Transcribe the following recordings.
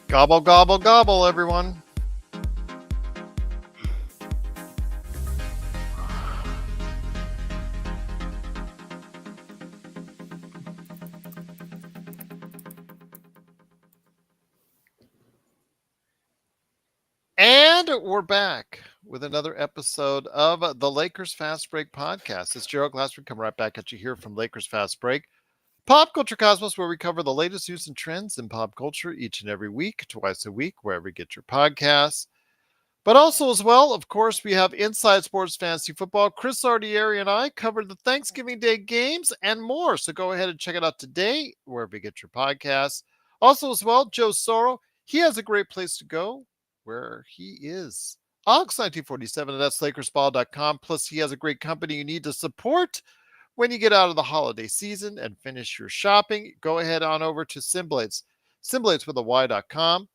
Gobble, gobble, gobble, everyone. And we're back with another episode of the Lakers Fast Break podcast. It's Gerald Glassford coming right back at you here from Lakers Fast Break, Pop Culture Cosmos, where we cover the latest news and trends in pop culture each and every week, twice a week, wherever you get your podcasts. But also, as well, of course, we have Inside Sports Fantasy Football. Chris Ardieri and I covered the Thanksgiving Day games and more. So go ahead and check it out today, wherever you get your podcasts. Also, as well, Joe Soro. He has a great place to go where he is. Ox 1947, and that's LakersBall.com. Plus, he has a great company you need to support when you get out of the holiday season and finish your shopping. Go ahead on over to Simblades, Simblades with a Y.com.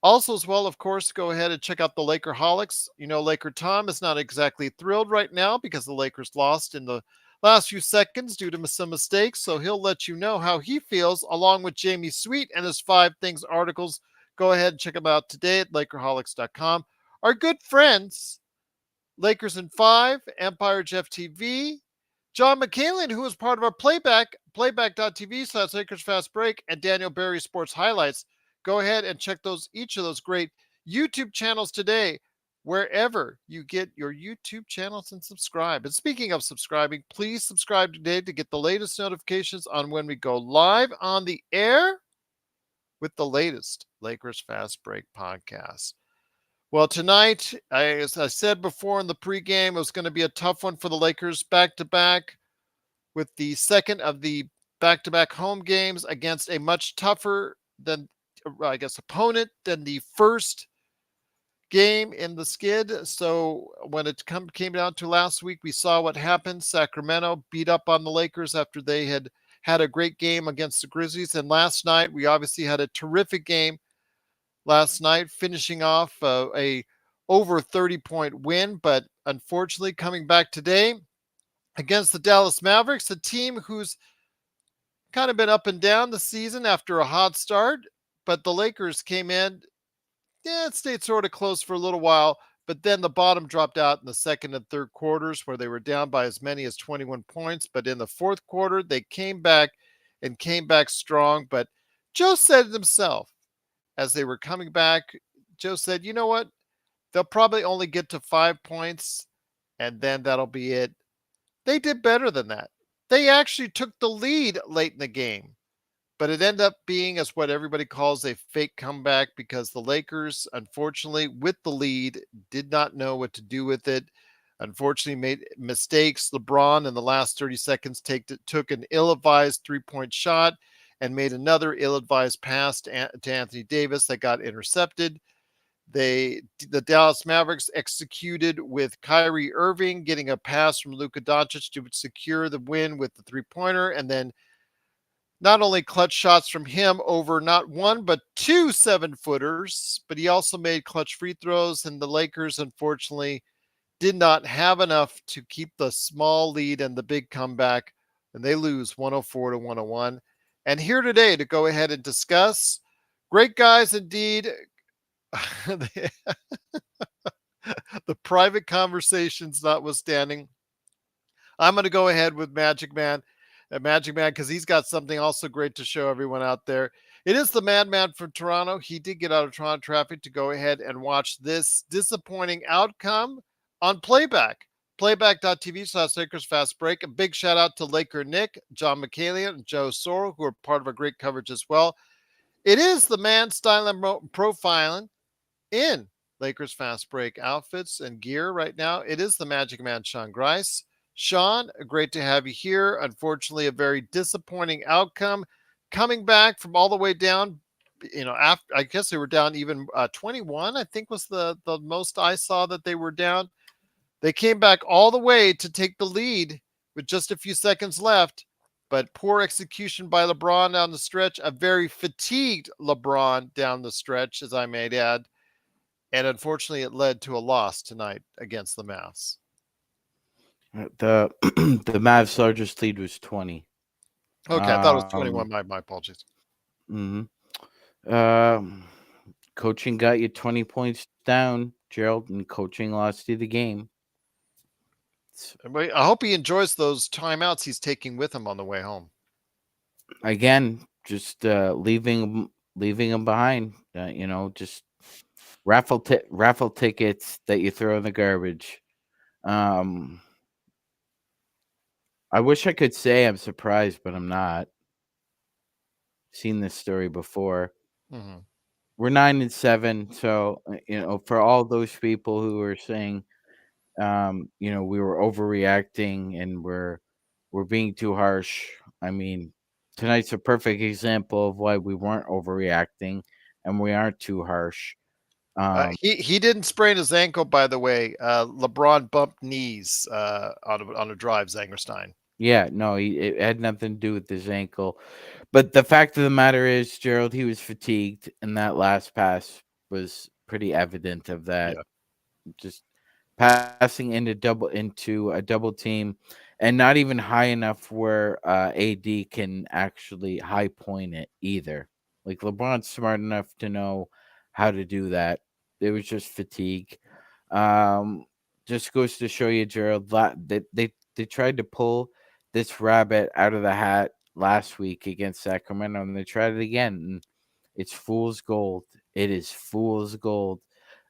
Also, as well, of course, go ahead and check out the Lakerholics. You know, Laker Tom is not exactly thrilled right now because the Lakers lost in the last few seconds due to some mistakes. So he'll let you know how he feels, along with Jamie Sweet and his 5 Things articles. Go ahead and check them out today at Lakerholics.com. Our good friends, Lakers in 5, Empire Jeff TV, John McCallion, who is part of our playback.tv/Lakers Fast Break, and Daniel Berry Sports Highlights. Go ahead and check each of those great YouTube channels today, wherever you get your YouTube channels, and subscribe. And speaking of subscribing, please subscribe today to get the latest notifications on when we go live on the air with the latest Lakers Fast Break podcast. Well, tonight, as I said before in the pregame, it was going to be a tough one for the Lakers, back-to-back, with the second of the back-to-back home games against a much tougher than, I guess, opponent than the first game in the skid. So when it came down to last week, we saw what happened. Sacramento beat up on the Lakers after they had a great game against the Grizzlies. And last night, we obviously had a terrific game last night, finishing off a over 30-point win. But unfortunately, coming back today against the Dallas Mavericks, a team who's kind of been up and down the season after a hot start. But the Lakers came in, it stayed sort of close for a little while, but then the bottom dropped out in the second and third quarters, where they were down by as many as 21 points. But in the fourth quarter, they came back strong. But Joe said it himself as they were coming back. Joe said, you know what? They'll probably only get to 5 points, and then that'll be it. They did better than that. They actually took the lead late in the game. But it ended up being as what everybody calls a fake comeback, because the Lakers, unfortunately, with the lead, did not know what to do with it. Unfortunately, made mistakes. LeBron, in the last 30 seconds, took an ill-advised three-point shot and made another ill-advised pass to Anthony Davis that got intercepted. The Dallas Mavericks executed with Kyrie Irving getting a pass from Luka Doncic to secure the win with the three-pointer, and then not only clutch shots from him over not one, but 2 7-footers, but he also made clutch free throws. And the Lakers, unfortunately, did not have enough to keep the small lead and the big comeback, and they lose 104-101. And here today to go ahead and discuss, great guys indeed, the private conversations notwithstanding, I'm going to go ahead with Magic Man, because he's got something also great to show everyone out there. It is the Madman from Toronto. He did get out of Toronto traffic to go ahead and watch this disappointing outcome on playback. Playback.tv/Lakers Fast Break. A big shout out to Laker Nick, John McCallion, and Joe Soro, who are part of our great coverage as well. It is the man styling profiling in Lakers Fast Break outfits and gear right now. It is the Magic Man, Sean Grice. Sean, great to have you here. Unfortunately, a very disappointing outcome, coming back from all the way down. After, I guess they were down even 21, I think was the most I saw that they were down. They came back all the way to take the lead with just a few seconds left, but poor execution by LeBron down the stretch, a very fatigued LeBron down the stretch, as I may add. And unfortunately, it led to a loss tonight against the Mavs. The the Mavs' largest lead was 20. Okay, I thought it was Um, 21. My apologies. mhm. Um, Coaching got you 20 points down, Gerald, and coaching lost you the game. I hope he enjoys those timeouts he's taking with him on the way home. Again, just leaving them behind. Just raffle tickets that you throw in the garbage. Um, I wish I could say I'm surprised, but I'm not. Seen this story before. Hmm. We're 9-7, so for all those people who are saying, we were overreacting and we're being too harsh. I mean, tonight's a perfect example of why we weren't overreacting and we aren't too harsh. Um, He didn't sprain his ankle, by the way. LeBron bumped knees on a drive. Zangerstein. yeah, no, it had nothing to do with his ankle. But the fact of the matter is, Gerald, he was fatigued, and that last pass was pretty evident of that. Yeah, Just passing into a double team, and not even high enough where AD can actually high point it either. Like LeBron's smart enough to know how to do that. It was just fatigue. Um, just goes to show you, Gerald, they tried to pull this rabbit out of the hat last week against Sacramento, and they tried it again. And it's fool's gold. It is fool's gold,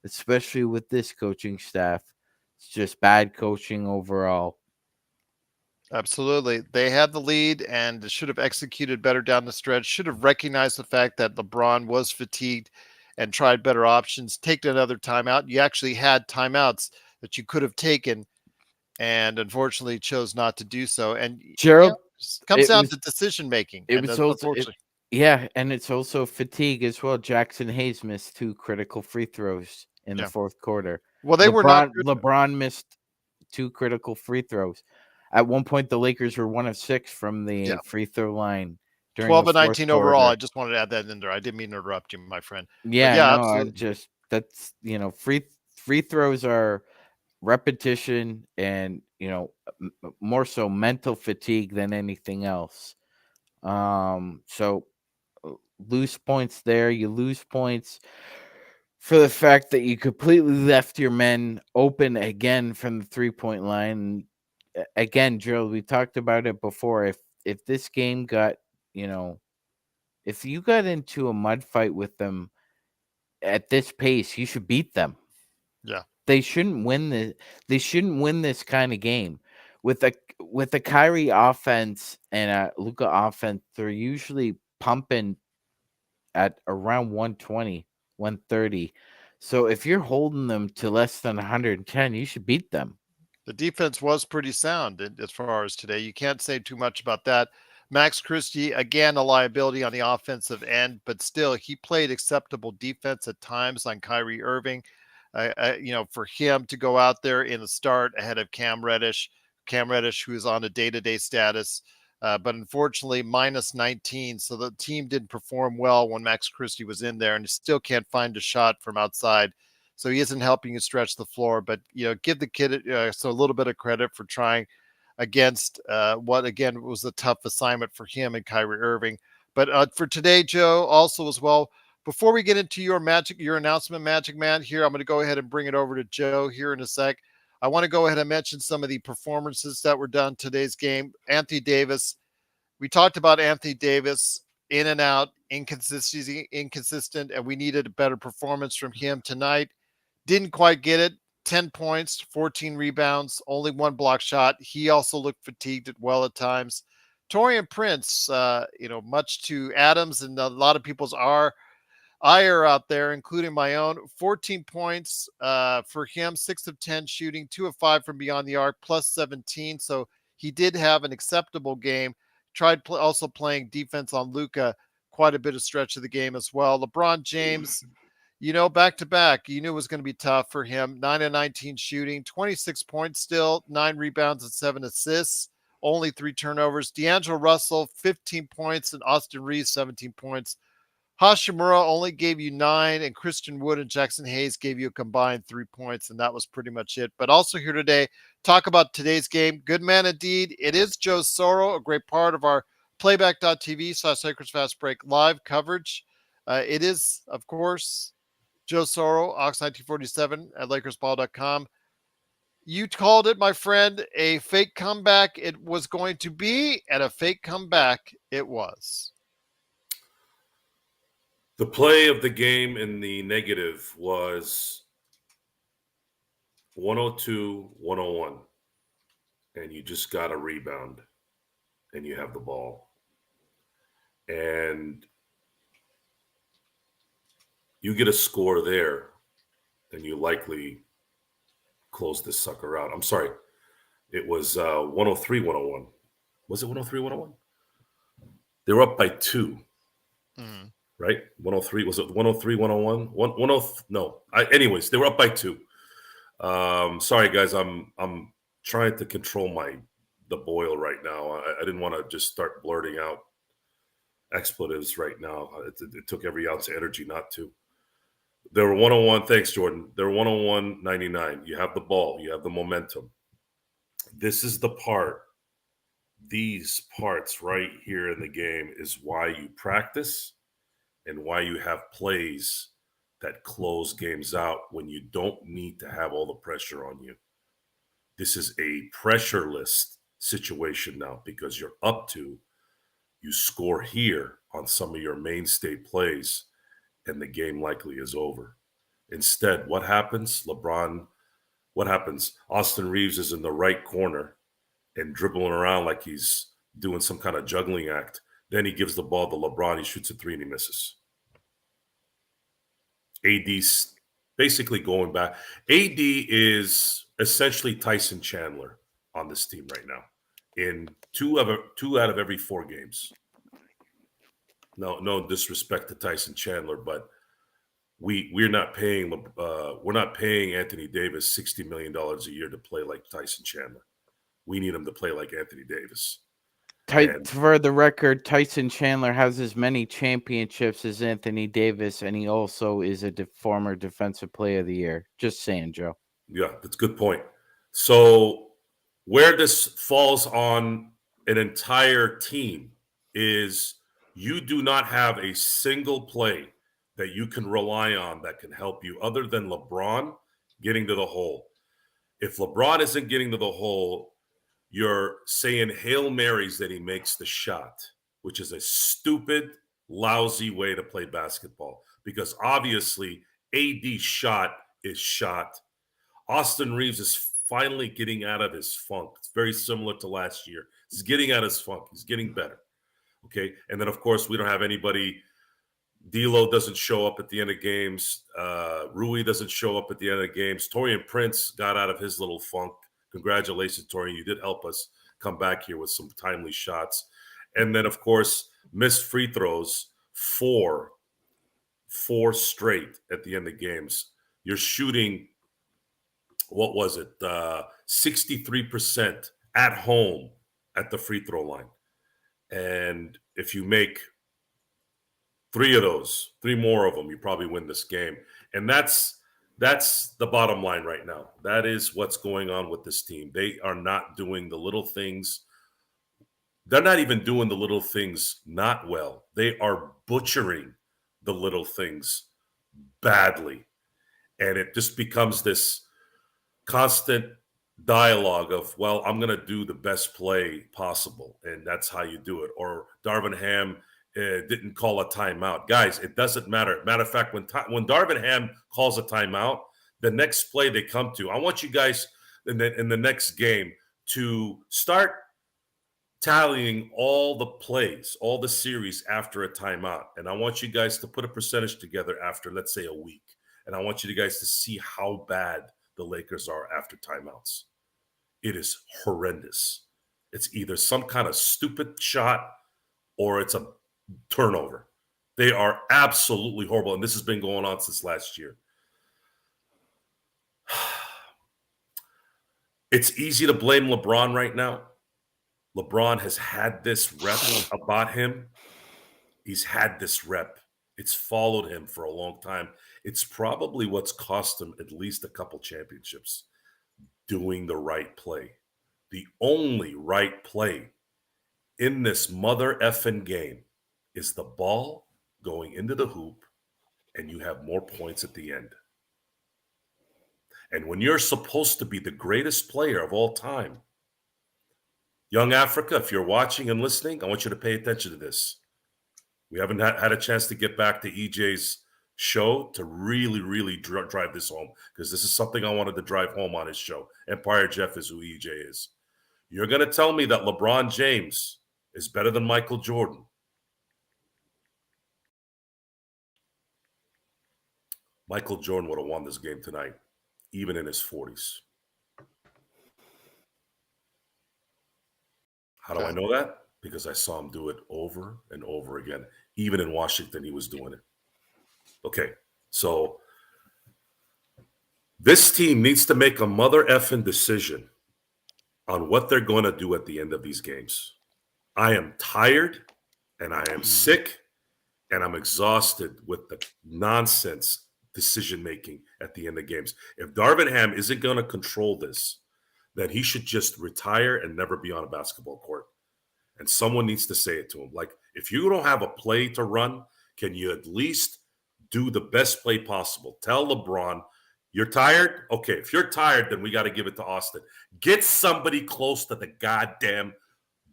especially with this coaching staff. It's just bad coaching overall. absolutely. They had the lead and should have executed better down the stretch. Should have recognized the fact that LeBron was fatigued and tried better options. Take another timeout. You actually had timeouts that you could have taken, and unfortunately chose not to do so. And Gerald, comes it down was to decision making, it and was that's also unfortunately. yeah, and it's also fatigue as well. Jackson Hayes missed two critical free throws in the Yeah. fourth quarter. Well, they were not LeBron good. LeBron missed two critical free throws. At one point, the Lakers were 1 of 6 from the Yeah. free throw line during the 12 and fourth 19 overall. I quarter. just wanted to add that in there. I didn't mean to interrupt you, my friend. But Yeah, yeah, no, I'm absolutely. just that's free throws are repetition and more so mental fatigue than anything else. So uh, lose points there. You lose points for the fact that you completely left your men open again from the 3-point line. Again, Joe, we talked about it before. If this game got, you know, if you got into a mud fight with them at this pace, you should beat them. Yeah. They shouldn't win the they shouldn't win this kind of game. With a Kyrie offense and a Luca offense, they're usually pumping at around 120, 130. So if you're holding them to less than 110, you should beat them. The defense was pretty sound as far as today. You can't say too much about that. Max Christie, again, a liability on the offensive end, but still, he played acceptable defense at times on Kyrie Irving. For him to go out there in the start ahead of Cam Reddish, who's on a day-to-day status, but unfortunately minus 19, so the team didn't perform well when Max Christie was in there, and still can't find a shot from outside. So he isn't helping you stretch the floor, but give the kid so a little bit of credit for trying against what again was a tough assignment for him and Kyrie Irving. But for today, Joe, also as well, before we get into your announcement, Magic Man, here, I'm going to go ahead and bring it over to Joe here in a sec. I want to go ahead and mention some of the performances that were done today's game. Anthony Davis, we talked about Anthony Davis in and out, inconsistency, inconsistent, and we needed a better performance from him tonight. Didn't quite get it. 10 points, 14 rebounds, only one block shot. He also looked fatigued at times. Torian Prince, much to Adams and a lot of people's ire out there, including my own. 14 points for him, 6 of 10 shooting, 2 of 5 from beyond the arc, plus 17. So he did have an acceptable game. Tried also playing defense on Luca quite a bit of stretch of the game as well. LeBron James, back to back, you knew it was going to be tough for him. 9 of 19 shooting, 26 points still, 9 rebounds and 7 assists, only 3 turnovers. D'Angelo Russell, 15 points, and Austin Reeves, 17 points. Hashimura only gave you 9, and Christian Wood and Jackson Hayes gave you a combined 3 points, and that was pretty much it. But also here today, talk about today's game. Good man indeed. It is Joe Soro, a great part of our playback.tv/Lakers Fast Break live coverage. It is, of course, Joe Soro, Ox1947 at LakersBall.com. You called it, my friend, a fake comeback. It was going to be, and a fake comeback it was. The play of the game in the negative was 102, 101. And you just got a rebound and you have the ball. And you get a score there, then you likely close this sucker out. I'm sorry. It was 103, 101. Was it 103, 101? They were up by 2. Mm. Right? 103. Was it 103, 101? No. Anyways, they were up by 2. Sorry, guys. I'm trying to control the boil right now. I didn't want to just start blurting out expletives right now. It took every ounce of energy not to. They were 101. Thanks, Jordan. They're 101-99. You have the ball. You have the momentum. This is the part. These parts right here in the game is why you practice and why you have plays that close games out when you don't need to have all the pressure on you. This is a pressureless situation now because you're up 2. You score here on some of your mainstay plays, and the game likely is over. Instead, what happens? What happens? Austin Reeves is in the right corner and dribbling around like he's doing some kind of juggling act. Then he gives the ball to LeBron. He shoots a 3 and he misses. AD's basically going back. AD is essentially Tyson Chandler on this team right now in 2 out of every 4 games. No disrespect to Tyson Chandler, but we're not paying Anthony Davis $60 million a year to play like Tyson Chandler. We need him to play like Anthony Davis. For the record, Tyson Chandler has as many championships as Anthony Davis, and he also is a former Defensive Player of the Year. Just saying, Joe. Yeah, that's a good point. So where this falls on an entire team is you do not have a single play that you can rely on that can help you other than LeBron getting to the hole. If LeBron isn't getting to the hole, you're saying Hail Marys that he makes the shot, which is a stupid, lousy way to play basketball because obviously AD's shot is shot. Austin Reeves is finally getting out of his funk. It's very similar to last year. He's getting out of his funk. He's getting better. Okay. And then, of course, we don't have anybody. D'Lo doesn't show up at the end of games. Rui doesn't show up at the end of games. Taurean Prince got out of his little funk. Congratulations, Taurean. You did help us come back here with some timely shots. And then, of course, missed free throws, 4 straight at the end of games. You're shooting, what was it, 63% at home at the free throw line. And if you make 3 of those, 3 more of them, you probably win this game. And that's the bottom line right now. That is what's going on with this team. They are not doing the little things. They're not even doing the little things not well. They are butchering the little things badly. And it just becomes this constant dialogue of, well, I'm going to do the best play possible. And that's how you do it. Or Darvin Ham didn't call a timeout. Guys, it doesn't matter. Matter of fact, when Darvin Ham calls a timeout, the next play they come to, I want you guys in the next game to start tallying all the plays, all the series after a timeout. And I want you guys to put a percentage together after, let's say, a week. And I want you guys to see how bad the Lakers are after timeouts. It is horrendous. It's either some kind of stupid shot or it's a turnover. They are absolutely horrible. And this has been going on since last year. It's easy to blame LeBron right now. LeBron has had this rep about him. He's had this rep. It's followed him for a long time. It's probably what's cost him at least a couple championships, doing the right play. The only right play in this mother effing game is the ball going into the hoop and you have more points at the end. And when you're supposed to be the greatest player of all time, young Africa, if you're watching and listening, I want you to pay attention to this. We haven't had a chance to get back to EJ's show to really drive this home, because this is something I wanted to drive home on his show. Empire Jeff is who EJ is. You're going to tell me that LeBron James is better than Michael Jordan? Michael Jordan would have won this game tonight, even in his 40s. How do I know that? Because I saw him do it over and over again. Even in Washington, he was doing it. Okay, so this team needs to make a mother effing decision on what they're going to do at the end of these games. I am tired and I am sick and I'm exhausted with the nonsense decision-making at the end of games. If Darvin Ham isn't going to control this, then he should just retire and never be on a basketball court. And someone needs to say it to him. Like, if you don't have a play to run, can you at least do the best play possible? Tell LeBron, you're tired? Okay, if you're tired, then we got to give it to Austin. Get somebody close to the goddamn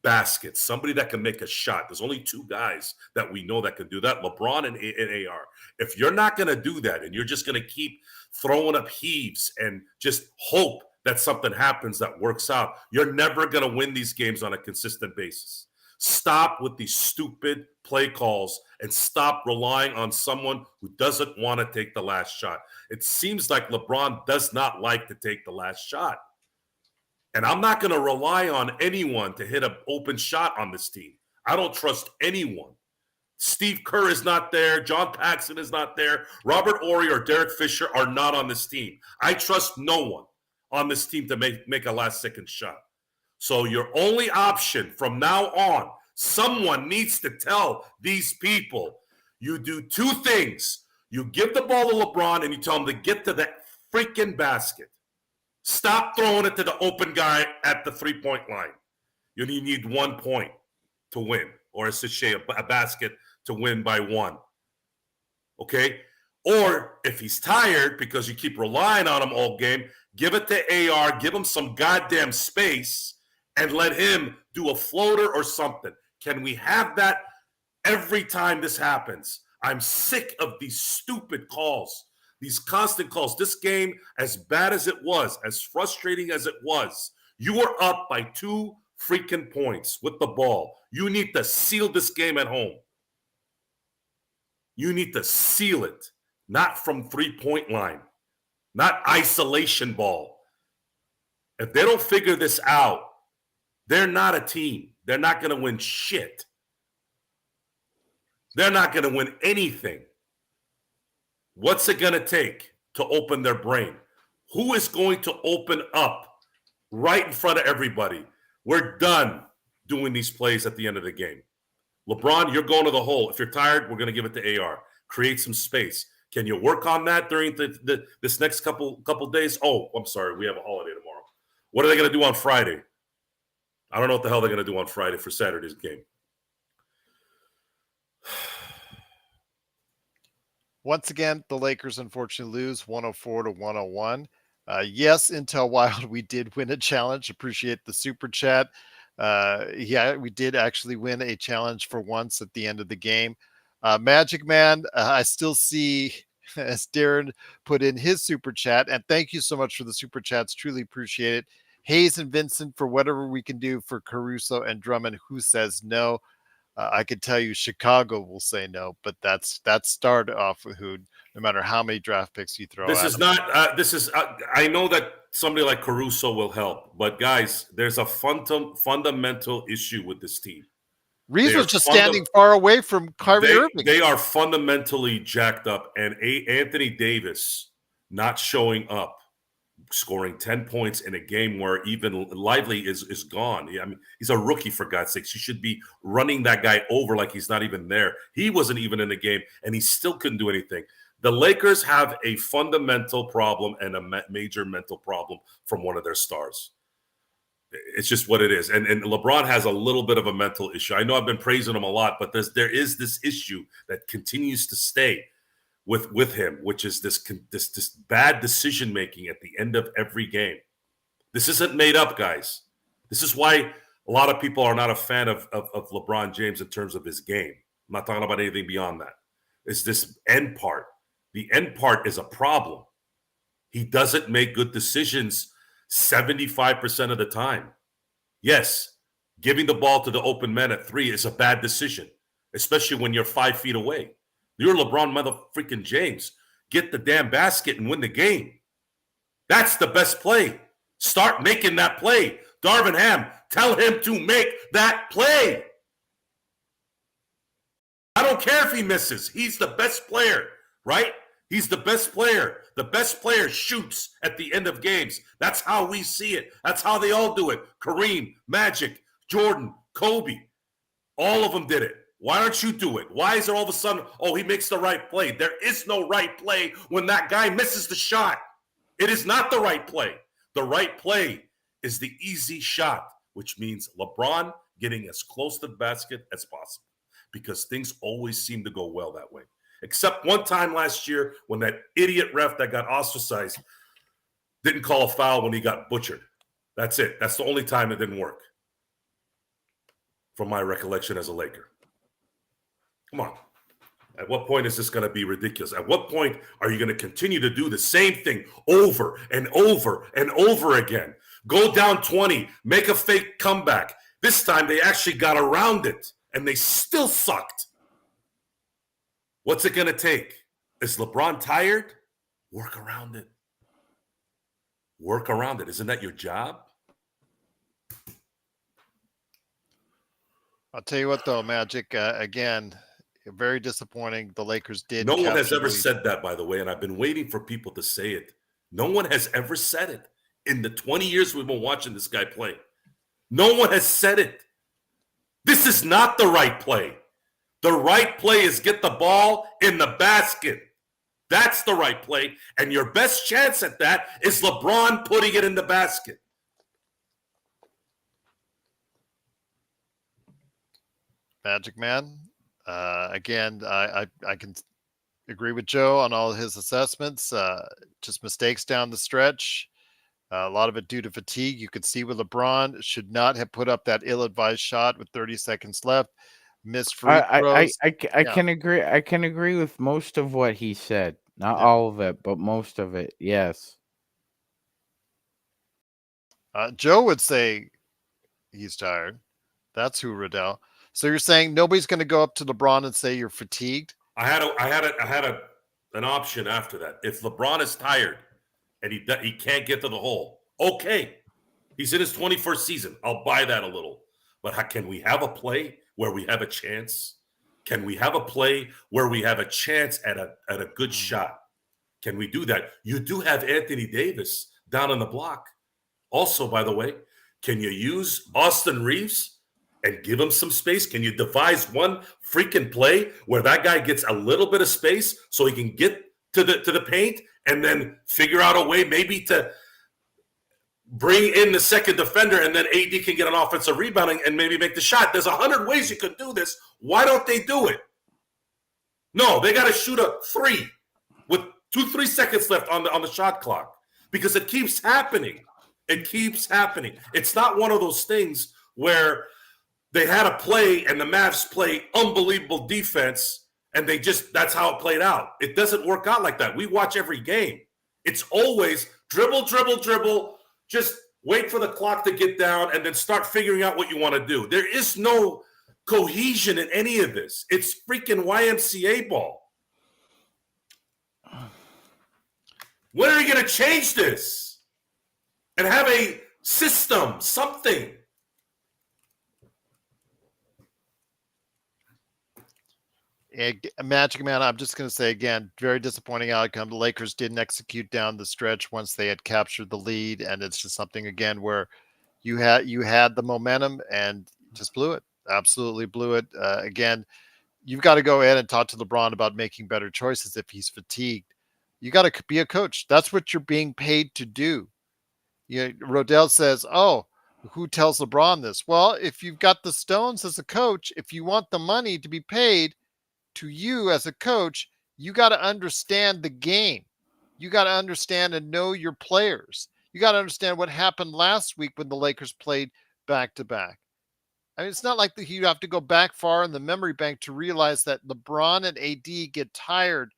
basket, somebody that can make a shot. There's only two guys that we know that can do that, LeBron and AR. If you're not going to do that and you're just going to keep throwing up heaves and just hope that something happens that works out, you're never going to win these games on a consistent basis. Stop with these stupid play calls and stop relying on someone who doesn't want to take the last shot. It seems like LeBron does not like to take the last shot. And I'm not going to rely on anyone to hit an open shot on this team. I don't trust anyone. Steve Kerr is not there. John Paxson is not there. Robert Horry or Derek Fisher are not on this team. I trust no one on this team to make a last-second shot. So your only option from now on, someone needs to tell these people, you do two things. You give the ball to LeBron and you tell him to get to the freaking basket. Stop throwing it to the open guy at the three-point line. You need 1 point to win, or a sachet, a basket to win by one. Okay? Or if he's tired because you keep relying on him all game, give it to AR, give him some goddamn space, and let him do a floater or something. Can we have that every time this happens? I'm sick of these stupid calls, these constant calls. This game, as bad as it was, as frustrating as it was, you were up by 2 freaking points with the ball. You need to seal this game at home. You need to seal it, not from three-point line, not isolation ball. If they don't figure this out, they're not a team. They're not going to win shit. They're not going to win anything. What's it going to take to open their brain? Who is going to open up right in front of everybody? We're done doing these plays at the end of the game. LeBron, you're going to the hole. If you're tired, we're going to give it to AR. Create some space. Can you work on that during this next couple days? Oh, I'm sorry. We have a holiday tomorrow. What are they going to do on Friday? I don't know what the hell they're going to do on Friday for Saturday's game. Once again, the Lakers unfortunately lose 104-101. Yes, Intel Wild, we did win a challenge. Appreciate the super chat. Yeah, we did actually win a challenge for once at the end of the game. Magic Man, I still see, as Darren put in his super chat, and thank you so much for the super chats. Truly appreciate it. Hayes and Vincent, for whatever we can do for Caruso and Drummond, who says no. I could tell you Chicago will say no, but that's start off with who, no matter how many draft picks you throw. This is not. I know that somebody like Caruso will help, but guys, there's a fundamental issue with this team. Reeves was just standing far away from Kyrie Irving. They are fundamentally jacked up, and Anthony Davis not showing up scoring 10 points in a game where even Lively is gone. I mean, he's a rookie, for God's sakes. You should be running that guy over like he's not even there. He wasn't even in the game, and he still couldn't do anything. The Lakers have a fundamental problem and a major mental problem from one of their stars. It's just what it is. And LeBron has a little bit of a mental issue. I know I've been praising him a lot, but there is this issue that continues to stay with him, which is this bad decision making at the end of every game. This isn't made up, guys. This is why a lot of people are not a fan of LeBron James in terms of his game. I'm not talking about anything beyond that. It's this end part. The end part is a problem. He doesn't make good decisions 75% of the time. Yes, giving the ball to the open man at 3 is a bad decision, especially when you're 5 feet away. You're LeBron motherfucking James. Get the damn basket and win the game. That's the best play. Start making that play. Darvin Ham, tell him to make that play. I don't care if he misses. He's the best player, right? He's the best player. The best player shoots at the end of games. That's how we see it. That's how they all do it. Kareem, Magic, Jordan, Kobe. All of them did it. Why don't you do it? Why is it all of a sudden, oh, he makes the right play? There is no right play when that guy misses the shot. It is not the right play. The right play is the easy shot, which means LeBron getting as close to the basket as possible, because things always seem to go well that way. Except one time last year when that idiot ref that got ostracized didn't call a foul when he got butchered. That's it. That's the only time it didn't work, from my recollection as a Laker. Come on. At what point is this going to be ridiculous? At what point are you going to continue to do the same thing over and over and over again? Go down 20, make a fake comeback. This time they actually got around it, and they still sucked. What's it going to take? Is LeBron tired? Work around it. Work around it. Isn't that your job? I'll tell you what, though, Magic, again, very disappointing. The Lakers did. No one has ever said that, by the way, and I've been waiting for people to say it. No one has ever said it in the 20 years we've been watching this guy play. No one has said it. This is not the right play. The right play is get the ball in the basket. That's the right play, and your best chance at that is LeBron putting it in the basket. Magic Man. Again, I can agree with Joe on all his assessments. Just mistakes down the stretch. A lot of it due to fatigue. You could see with LeBron should not have put up that ill-advised shot with 30 seconds left. Missed free throws. I can agree. I can agree with most of what he said. Not all of it, but most of it. Yes. Joe would say he's tired. That's who, Riddell. So you're saying nobody's going to go up to LeBron and say you're fatigued? I had an option after that. If LeBron is tired and he can't get to the hole, okay, he's in his 21st season. I'll buy that a little. But can we have a play where we have a chance? Can we have a play where we have a chance at a good shot? Can we do that? You do have Anthony Davis down on the block. Also, by the way, can you use Austin Reeves and give him some space? Can you devise one freaking play where that guy gets a little bit of space so he can get to the paint and then figure out a way maybe to bring in the second defender, and then AD can get an offensive rebounding and maybe make the shot? There's 100 ways you could do this. Why don't they do it? No, they got to shoot a 3 with 2-3 seconds left on the shot clock, because it keeps happening. It keeps happening. It's not one of those things where they had a play and the Mavs play unbelievable defense and that's how it played out. It doesn't work out like that. We watch every game. It's always dribble, dribble, dribble. Just wait for the clock to get down and then start figuring out what you want to do. There is no cohesion in any of this. It's freaking YMCA ball. When are you going to change this and have a system, something? Magic Man, I'm just going to say again, very disappointing outcome. The Lakers didn't execute down the stretch once they had captured the lead, and it's just something again where you had the momentum and just blew it. Absolutely blew it. Again, you've got to go ahead and talk to LeBron about making better choices if he's fatigued. You got to be a coach. That's what you're being paid to do. Rodell says, "Oh, who tells LeBron this?" Well, if you've got the stones as a coach, if you want the money to be paid to you as a coach, you got to understand the game. You got to understand and know your players. You got to understand what happened last week when the Lakers played back to back. I mean, it's not like you have to go back far in the memory bank to realize that LeBron and AD get tired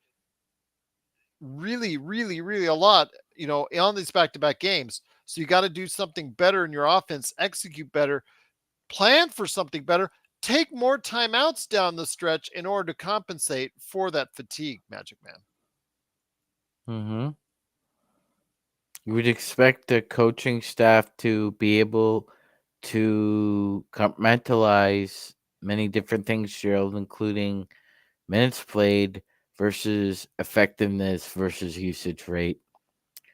really, really, really a lot, on these back to back games. So you got to do something better in your offense, execute better, plan for something better, take more timeouts down the stretch in order to compensate for that fatigue, Magic Man. Mm-hmm. You would expect the coaching staff to be able to compartmentalize many different things, Gerald, including minutes played versus effectiveness versus usage rate.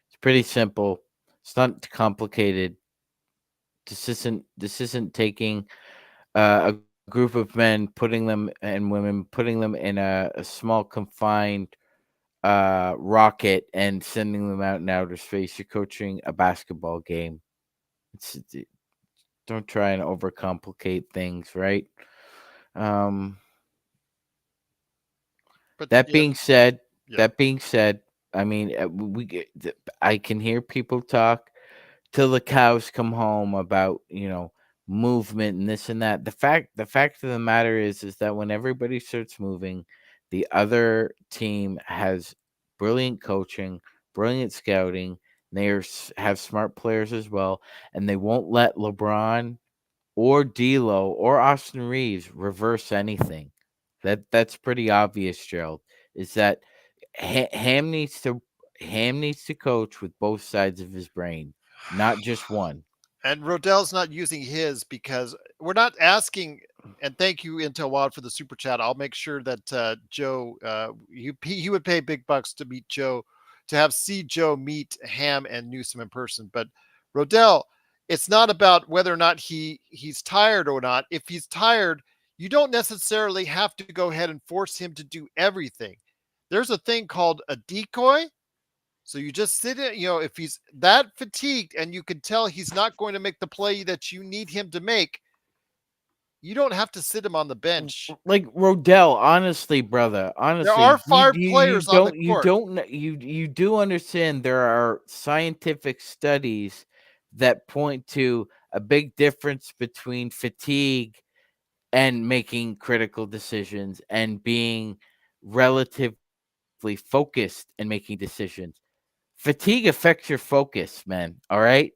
It's pretty simple. It's not complicated. This isn't taking a group of men, putting them and women, putting them in a small confined rocket and sending them out in outer space. You're coaching a basketball game. Don't try and overcomplicate things, right? Um, But that yeah, being said, yeah. that being said, I mean, I can hear people talk till the cows come home about movement and this and that. The fact of the matter is that when everybody starts moving, the other team has brilliant coaching, brilliant scouting. Have smart players as well, and they won't let LeBron or D'Lo or Austin Reeves reverse anything. That's pretty obvious, Gerald. Is that Ham needs to coach with both sides of his brain, not just one. And Rodell's not using his because we're not asking. And thank you, Intel Wild, for the super chat. I'll make sure that Joe, he would pay big bucks to meet Joe, to see Joe meet Ham and Newsom in person. But Rodell, it's not about whether or not he's tired or not. If he's tired, you don't necessarily have to go ahead and force him to do everything. There's a thing called a decoy, so you just sit in, if he's that fatigued and you can tell he's not going to make the play that you need him to make, you don't have to sit him on the bench. Like Rodell, honestly, brother, There are honestly, you five you players on the you court. don't kn- you do understand there are scientific studies that point to a big difference between fatigue and making critical decisions and being relatively focused and making decisions. Fatigue affects your focus, man. All right?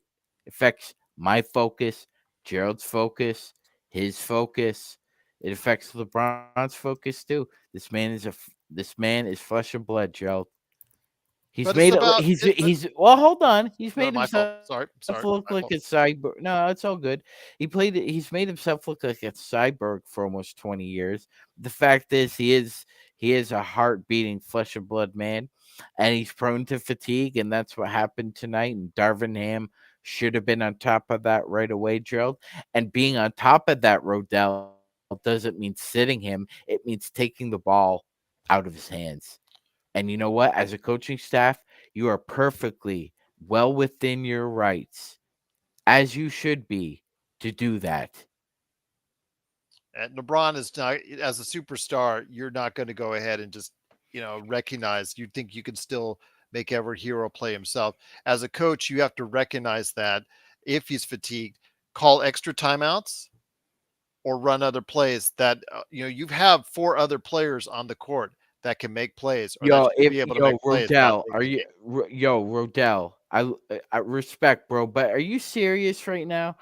Affects my focus, Gerald's focus, his focus. It affects LeBron's focus too. This man is flesh and blood, Gerald. But it's about it. But Well, hold on. He's no, made my fault. himself Sorry, look like sorry, a my fault. cyborg. No, it's all good. He's made himself look like a cyborg for almost 20 years. The fact is he is a heart beating flesh and blood man, and he's prone to fatigue, and that's what happened tonight. And Darvin Ham should have been on top of that right away, Gerald. And being on top of that, Rodell, doesn't mean sitting him. It means taking the ball out of his hands. And you know what? As a coaching staff, you are perfectly well within your rights, as you should be, to do that. And LeBron is not, as a superstar. You're not going to go ahead and just recognize. You think you can still make every hero play himself. As a coach, you have to recognize that if he's fatigued, call extra timeouts or run other plays that you have four other players on the court that can make plays or that should be able to make plays that late in the game. Rodell, I respect, bro, but are you serious right now?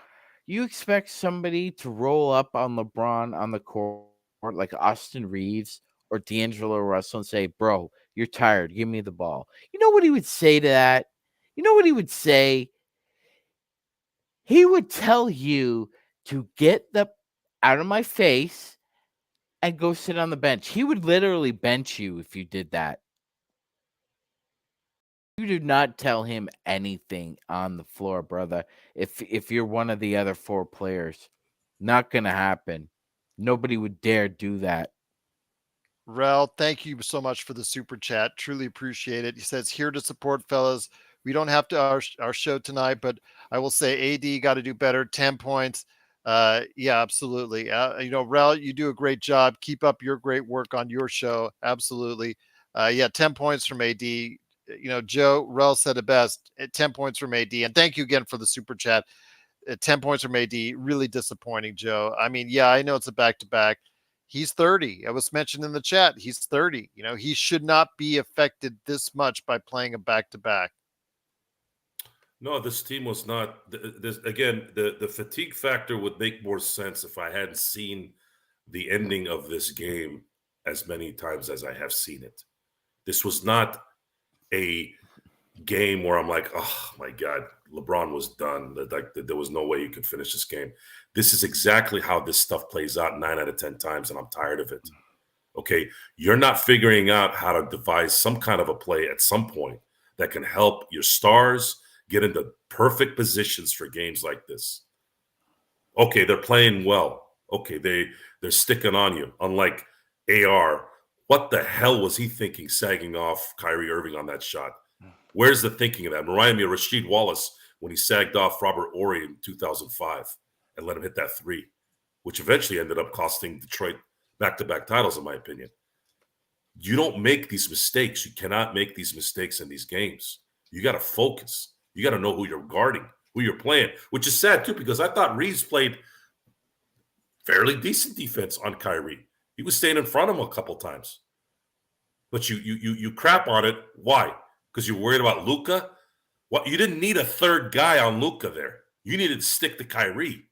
You expect somebody to roll up on LeBron on the court like Austin Reeves or D'Angelo Russell and say, "Bro, you're tired. Give me the ball." You know what he would say to that? You know what he would say? He would tell you to get the out of my face and go sit on the bench. He would literally bench you if you did that. You do not tell him anything on the floor, brother. If you're one of the other 4 players, not gonna happen. Nobody would dare do that. Rel, thank you so much for the super chat. Truly appreciate it. He says, here to support, fellas. We don't have to our show tonight, but I will say AD got to do better. 10 points. Yeah, absolutely. Rel, you do a great job. Keep up your great work on your show. Absolutely. Yeah, 10 points from AD. Joe, Rel said it best. 10 points from AD. And thank you again for the super chat. 10 points from AD. Really disappointing, Joe. I mean, yeah, I know it's a back to back. He's 30. It was mentioned in the chat. He's 30. He should not be affected this much by playing a back to back. No, this team was not. This again, the fatigue factor would make more sense if I hadn't seen the ending of this game as many times as I have seen it. This was not a game where I'm like, oh my God, LeBron was done. Like there was no way you could finish this game. This is exactly how this stuff plays out 9 out of 10 times, and I'm tired of it. Okay, you're not figuring out how to devise some kind of a play at some point that can help your stars get into perfect positions for games like this. Okay, they're playing well. Okay, they're sticking on you. Unlike AR, what the hell was he thinking sagging off Kyrie Irving on that shot? Where's the thinking of that? Remind me of Rasheed Wallace when he sagged off Robert Horry in 2005 and let him hit that 3, which eventually ended up costing Detroit back-to-back titles, in my opinion. You don't make these mistakes. You cannot make these mistakes in these games. You got to focus. You got to know who you're guarding, who you're playing, which is sad too, because I thought Reeves played fairly decent defense on Kyrie. He was staying in front of him a couple times. But you crap on it. Why? Because you're worried about Luka? Well, you didn't need a third guy on Luka there. You needed to stick to Kyrie.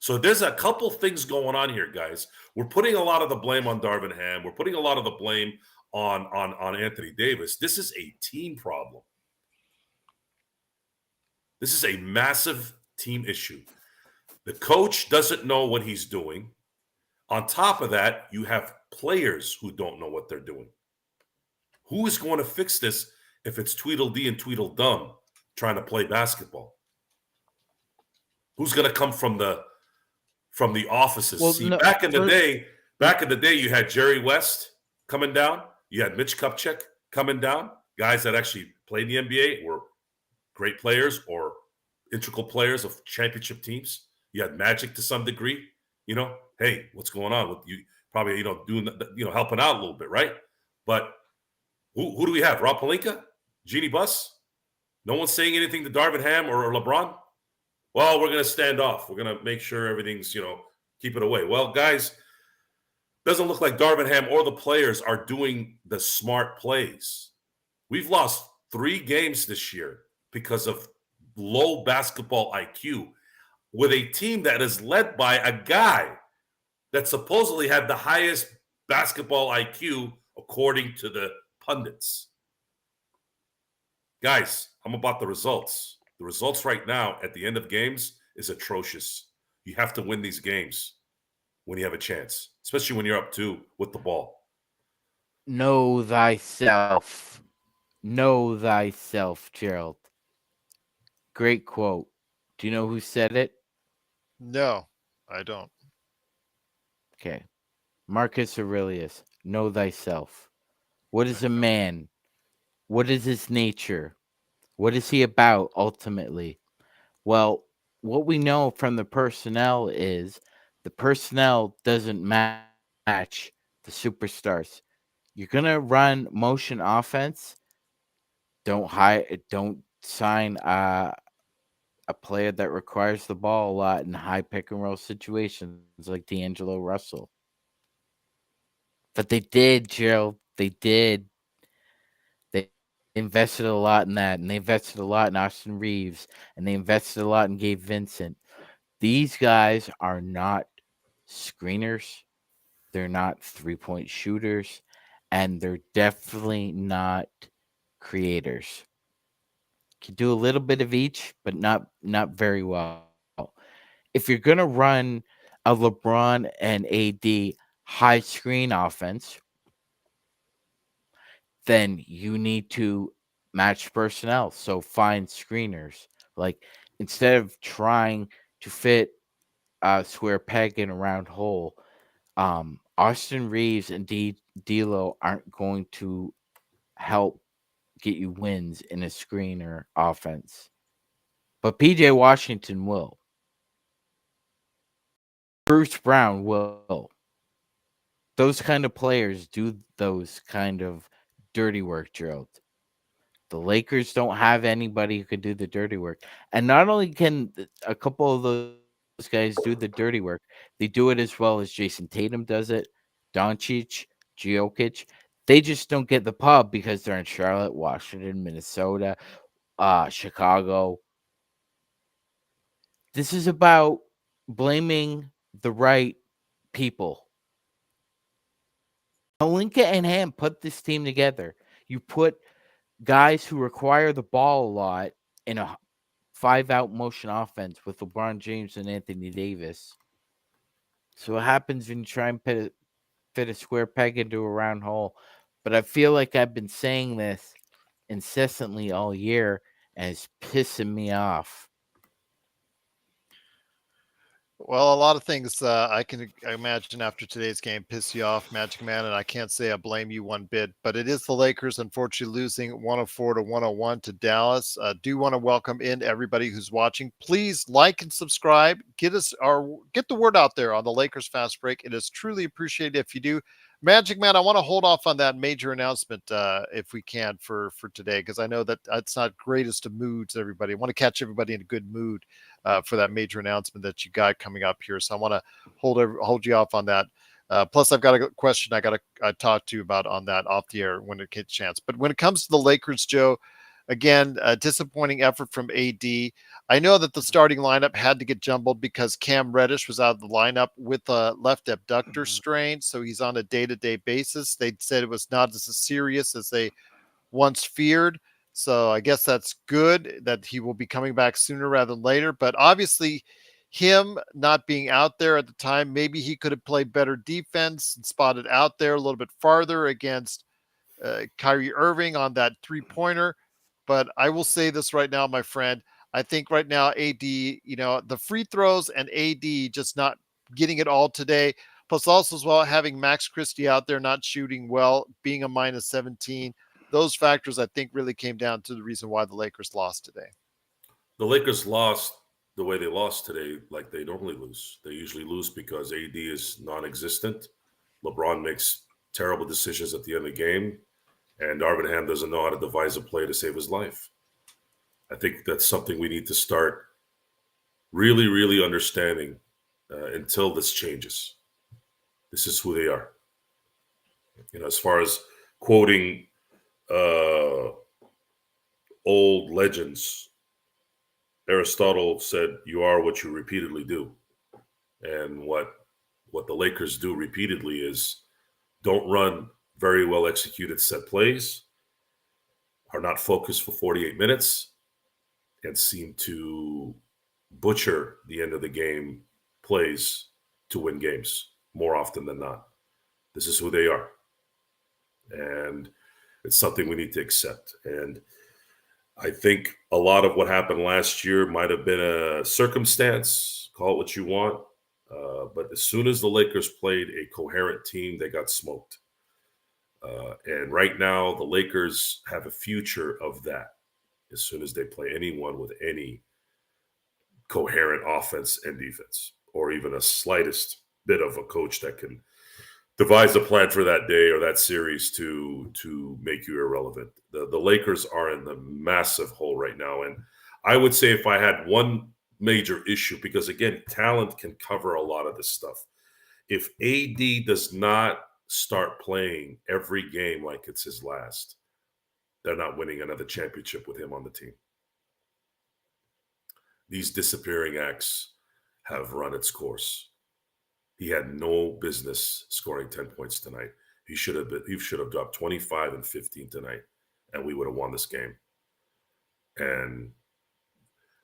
So there's a couple things going on here, guys. We're putting a lot of the blame on Darvin Ham. We're putting a lot of the blame on Anthony Davis. This is a team problem. This is a massive team issue. The coach doesn't know what he's doing. On top of that, you have players who don't know what they're doing. Who is going to fix this if it's Tweedledee and Tweedledum trying to play basketball? Who's going to come from the offices? Well, See, no, back in the day, you had Jerry West coming down. You had Mitch Kupchak coming down. Guys that actually played in the NBA were great players or integral players of championship teams. You had Magic to some degree. Hey, what's going on with you? Probably doing helping out a little bit, right? But who do we have? Rob Pelinka, Jeannie Buss. No one's saying anything to Darvin Ham or LeBron. Well, we're going to stand off. We're going to make sure everything's, keep it away. Well, guys, doesn't look like Darvin Ham or the players are doing the smart plays. We've lost 3 games this year because of low basketball IQ with a team that is led by a guy that supposedly had the highest basketball IQ according to the pundits. Guys, I'm about the results. The results right now at the end of games is atrocious. You have to win these games when you have a chance, especially when you're up 2 with the ball. Know thyself. Know thyself, Gerald. Great quote. Do you know who said it? No, I don't. Okay. Marcus Aurelius. Know thyself. What is a man? What is his nature? What is he about ultimately? Well, what we know from the personnel is the personnel doesn't match the superstars. You're going to run motion offense. Don't sign a player that requires the ball a lot in high pick and roll situations like D'Angelo Russell. But they did, Gerald. They did. They invested a lot in that, and they invested a lot in Austin Reeves, and they invested a lot in Gabe Vincent. These guys are not screeners. They're not three-point shooters, and they're definitely not creators. Can do a little bit of each, but not very well. If you're gonna run a LeBron and AD high screen offense, then you need to match personnel. So find screeners. Like instead of trying to fit a square peg in a round hole, Austin Reeves and D'Lo aren't going to help get you wins in a screener offense. But PJ Washington will. Bruce Brown will. Those kind of players do those kind of dirty work drills. The Lakers don't have anybody who can do the dirty work. And not only can a couple of those guys do the dirty work, they do it as well as Jason Tatum does it, Doncic, Jokic. They just don't get the pub because they're in Charlotte, Washington, Minnesota, Chicago. This is about blaming the right people. Pelinka and Ham put this team together. You put guys who require the ball a lot in a 5-out motion offense with LeBron James and Anthony Davis. So what happens when you try and fit a square peg into a round hole? But I feel like I've been saying this incessantly all year, and it's pissing me off. Well, a lot of things I can imagine after today's game piss you off, Magic Man, and I can't say I blame you one bit. But it is the Lakers, unfortunately, losing 104-101 to Dallas. Do want to welcome in everybody who's watching. Please like and subscribe. Get the word out there on the Lakers Fast Break. It is truly appreciated if you do. Magic Man, I want to hold off on that major announcement if we can for today, because I know that it's not greatest of moods. Everybody, I want to catch everybody in a good mood for that major announcement that you got coming up here. So I want to hold you off on that. Plus, I've got a question I got to talk to you about on that off the air when it gets a chance. But when it comes to the Lakers, Joe, again, a disappointing effort from AD. I know that the starting lineup had to get jumbled because Cam Reddish was out of the lineup with a left abductor strain, so he's on a day-to-day basis. They said it was not as serious as they once feared. So I guess that's good that he will be coming back sooner rather than later. But obviously, him not being out there at the time, maybe he could have played better defense and spotted out there a little bit farther against Kyrie Irving on that three-pointer. But I will say this right now, my friend. I think right now, AD, the free throws and AD just not getting it all today. Plus also as well, having Max Christie out there not shooting well, being a minus 17. Those factors, I think, really came down to the reason why the Lakers lost today. The Lakers lost the way they lost today, like they normally lose. They usually lose because AD is non-existent. LeBron makes terrible decisions at the end of the game, and Darvin Ham doesn't know how to devise a play to save his life. I think that's something we need to start really, really understanding until this changes. This is who they are. As far as quoting old legends, Aristotle said, "You are what you repeatedly do." And what the Lakers do repeatedly is don't run very well executed set plays, are not focused for 48 minutes, and seem to butcher the end of the game plays to win games more often than not. This is who they are. And it's something we need to accept. And I think a lot of what happened last year might have been a circumstance, call it what you want. But as soon as the Lakers played a coherent team, they got smoked. And right now, the Lakers have a future of that as soon as they play anyone with any coherent offense and defense, or even a slightest bit of a coach that can devise a plan for that day or that series to make you irrelevant. The Lakers are in the massive hole right now. And I would say if I had one major issue, because again, talent can cover a lot of this stuff. If AD does not start playing every game like it's his last, they're not winning another championship with him on the team. These disappearing acts have run its course. He had no business scoring 10 points tonight. He should have dropped 25 and 15 tonight, and we would have won this game. And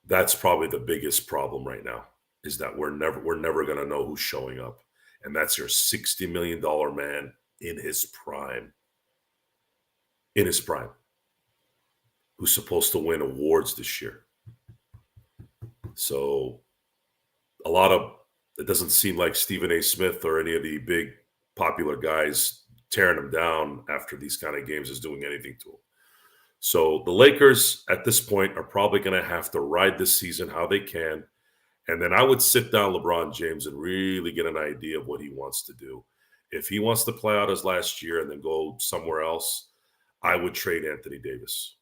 that's probably the biggest problem right now, is that we're never going to know who's showing up. and that's your $60 million man in his prime. In his prime. Who's supposed to win awards this year. So it doesn't seem like Stephen A. Smith or any of the big popular guys tearing him down after these kind of games is doing anything to him. So the Lakers at this point are probably going to have to ride this season how they can. And then I would sit down LeBron James and really get an idea of what he wants to do. If he wants to play out his last year and then go somewhere else, I would trade Anthony Davis.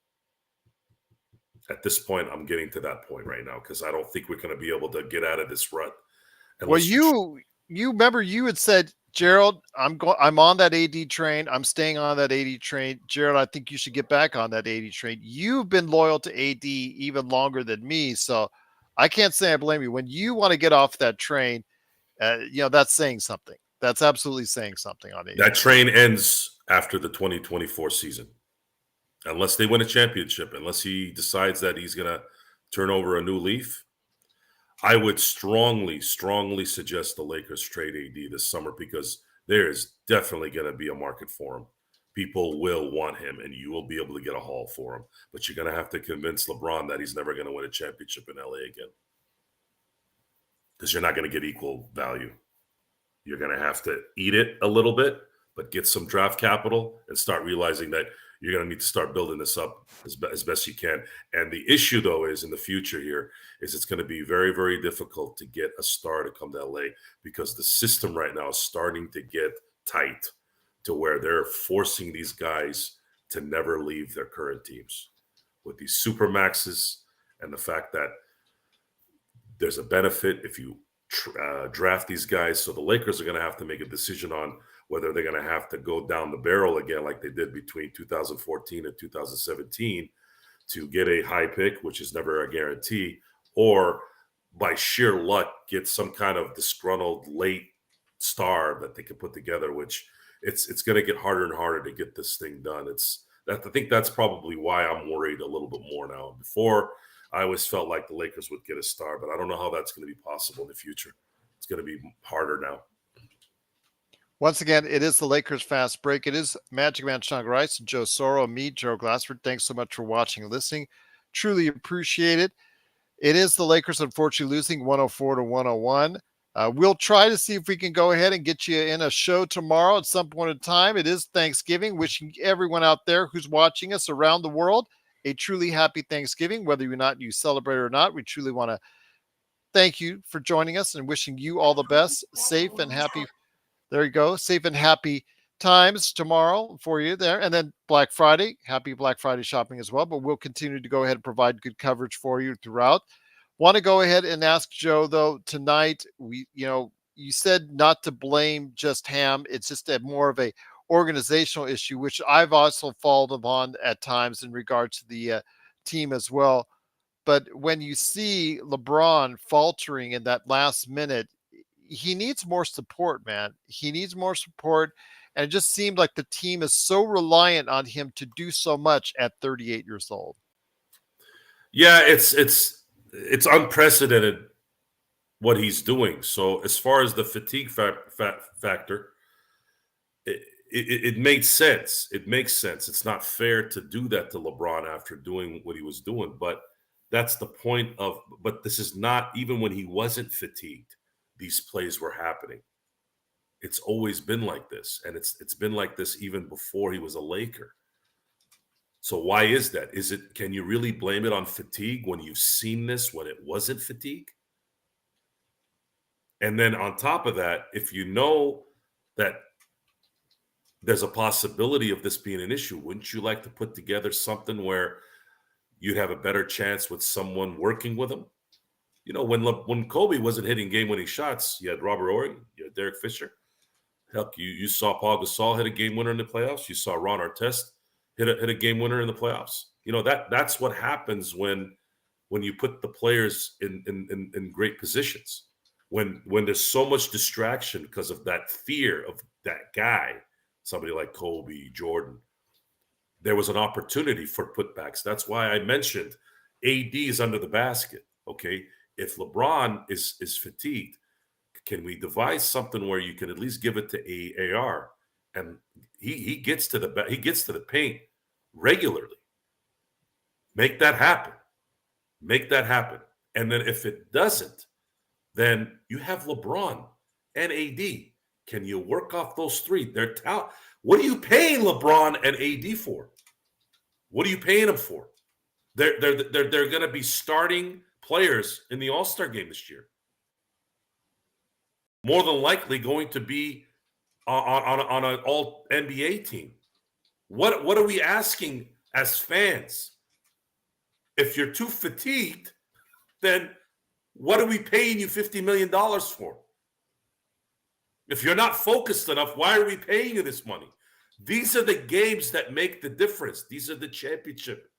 At this point, I'm getting to that point right now because I don't think we're going to be able to get out of this rut. Well, you remember you had said, Gerald, I'm on that AD train. I'm staying on that AD train. Gerald, I think you should get back on that AD train. You've been loyal to AD even longer than me, so I can't say I blame you. When you want to get off that train, that's saying something. That's absolutely saying something on AD. That train ends after the 2024 season. Unless they win a championship, unless he decides that he's going to turn over a new leaf, I would strongly, strongly suggest the Lakers trade AD this summer because there is definitely going to be a market for him. People will want him, and you will be able to get a haul for him. But you're going to have to convince LeBron that he's never going to win a championship in LA again because you're not going to get equal value. You're going to have to eat it a little bit, but get some draft capital and start realizing that you're going to need to start building this up as best you can. And the issue, though, is in the future here is it's going to be very, very difficult to get a star to come to LA because the system right now is starting to get tight to where they're forcing these guys to never leave their current teams with these super maxes and the fact that there's a benefit if you draft these guys. So the Lakers are going to have to make a decision on whether they're going to have to go down the barrel again like they did between 2014 and 2017 to get a high pick, which is never a guarantee, or by sheer luck get some kind of disgruntled late star that they can put together, which it's going to get harder and harder to get this thing done. I think that's probably why I'm worried a little bit more now. Before, I always felt like the Lakers would get a star, but I don't know how that's going to be possible in the future. It's going to be harder now. Once again, it is the Lakers Fast Break. It is Magic Man Sean Grice, Joe Soro, me, Joe Glassford. Thanks so much for watching and listening. Truly appreciate it. It is the Lakers, unfortunately, losing 104-101. We'll try to see if we can go ahead and get you in a show tomorrow at some point in time. It is Thanksgiving. Wishing everyone out there who's watching us around the world a truly happy Thanksgiving, whether or not you celebrate or not. We truly want to thank you for joining us and wishing you all the best, safe and happy. There you go. Safe and happy times tomorrow for you there. And then Black Friday, happy Black Friday shopping as well. But we'll continue to go ahead and provide good coverage for you throughout. Want to go ahead and ask Joe, though, tonight, you said not to blame just Ham. It's just more of a organizational issue, which I've also fallen upon at times in regards to the team as well. But when you see LeBron faltering in that last minute, he needs more support, man. He needs more support. And it just seemed like the team is so reliant on him to do so much at 38 years old. Yeah, it's unprecedented what he's doing. So as far as the fatigue factor, it makes sense. It makes sense. It's not fair to do that to LeBron after doing what he was doing. But that's the point but this is not, even when he wasn't fatigued, these plays were happening. It's always been like this. And it's been like this even before he was a Laker. So why is that? Can you really blame it on fatigue when you've seen this when it wasn't fatigue? And then on top of that, if you know that there's a possibility of this being an issue, wouldn't you like to put together something where you'd have a better chance with someone working with him? When Kobe wasn't hitting game-winning shots, you had Robert Horry, you had Derek Fisher. Heck, you saw Paul Gasol hit a game winner in the playoffs. You saw Ron Artest hit a game winner in the playoffs. That's what happens when you put the players in great positions. When there's so much distraction because of that fear of that guy, somebody like Kobe, Jordan, there was an opportunity for putbacks. That's why I mentioned AD is under the basket. Okay, if LeBron is fatigued, can we devise something where you can at least give it to AR, and he gets to the paint regularly. Make that happen. Make that happen. And then if it doesn't, then you have LeBron and AD. Can you work off those three? They're talent. What are you paying LeBron and AD for? What are you paying them for? They're going to be starting players in the All-Star game this year. More than likely going to be on an all NBA team. What are we asking as fans? If you're too fatigued, then what are we paying you $50 million for? If you're not focused enough, why are we paying you this money? These are the games that make the difference. These are the championship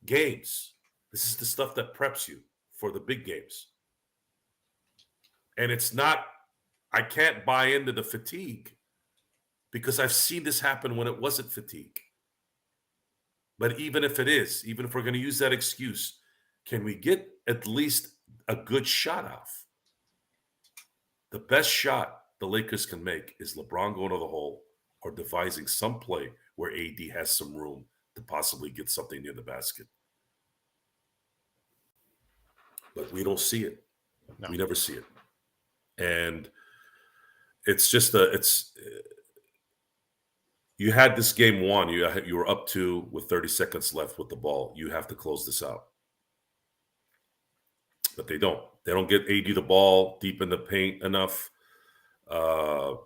games. This is the stuff that preps you for the big games. And it's not, I can't buy into the fatigue because I've seen this happen when it wasn't fatigue. But even if it is, even if we're going to use that excuse, can we get at least a good shot off? The best shot the Lakers can make is LeBron going to the hole or devising some play where AD has some room to possibly get something near the basket. But we don't see it. No. We never see it. And it's just you had this game won. You were up 2 with 30 seconds left with the ball. You have to close this out. But they don't. They don't get AD the ball deep in the paint enough. The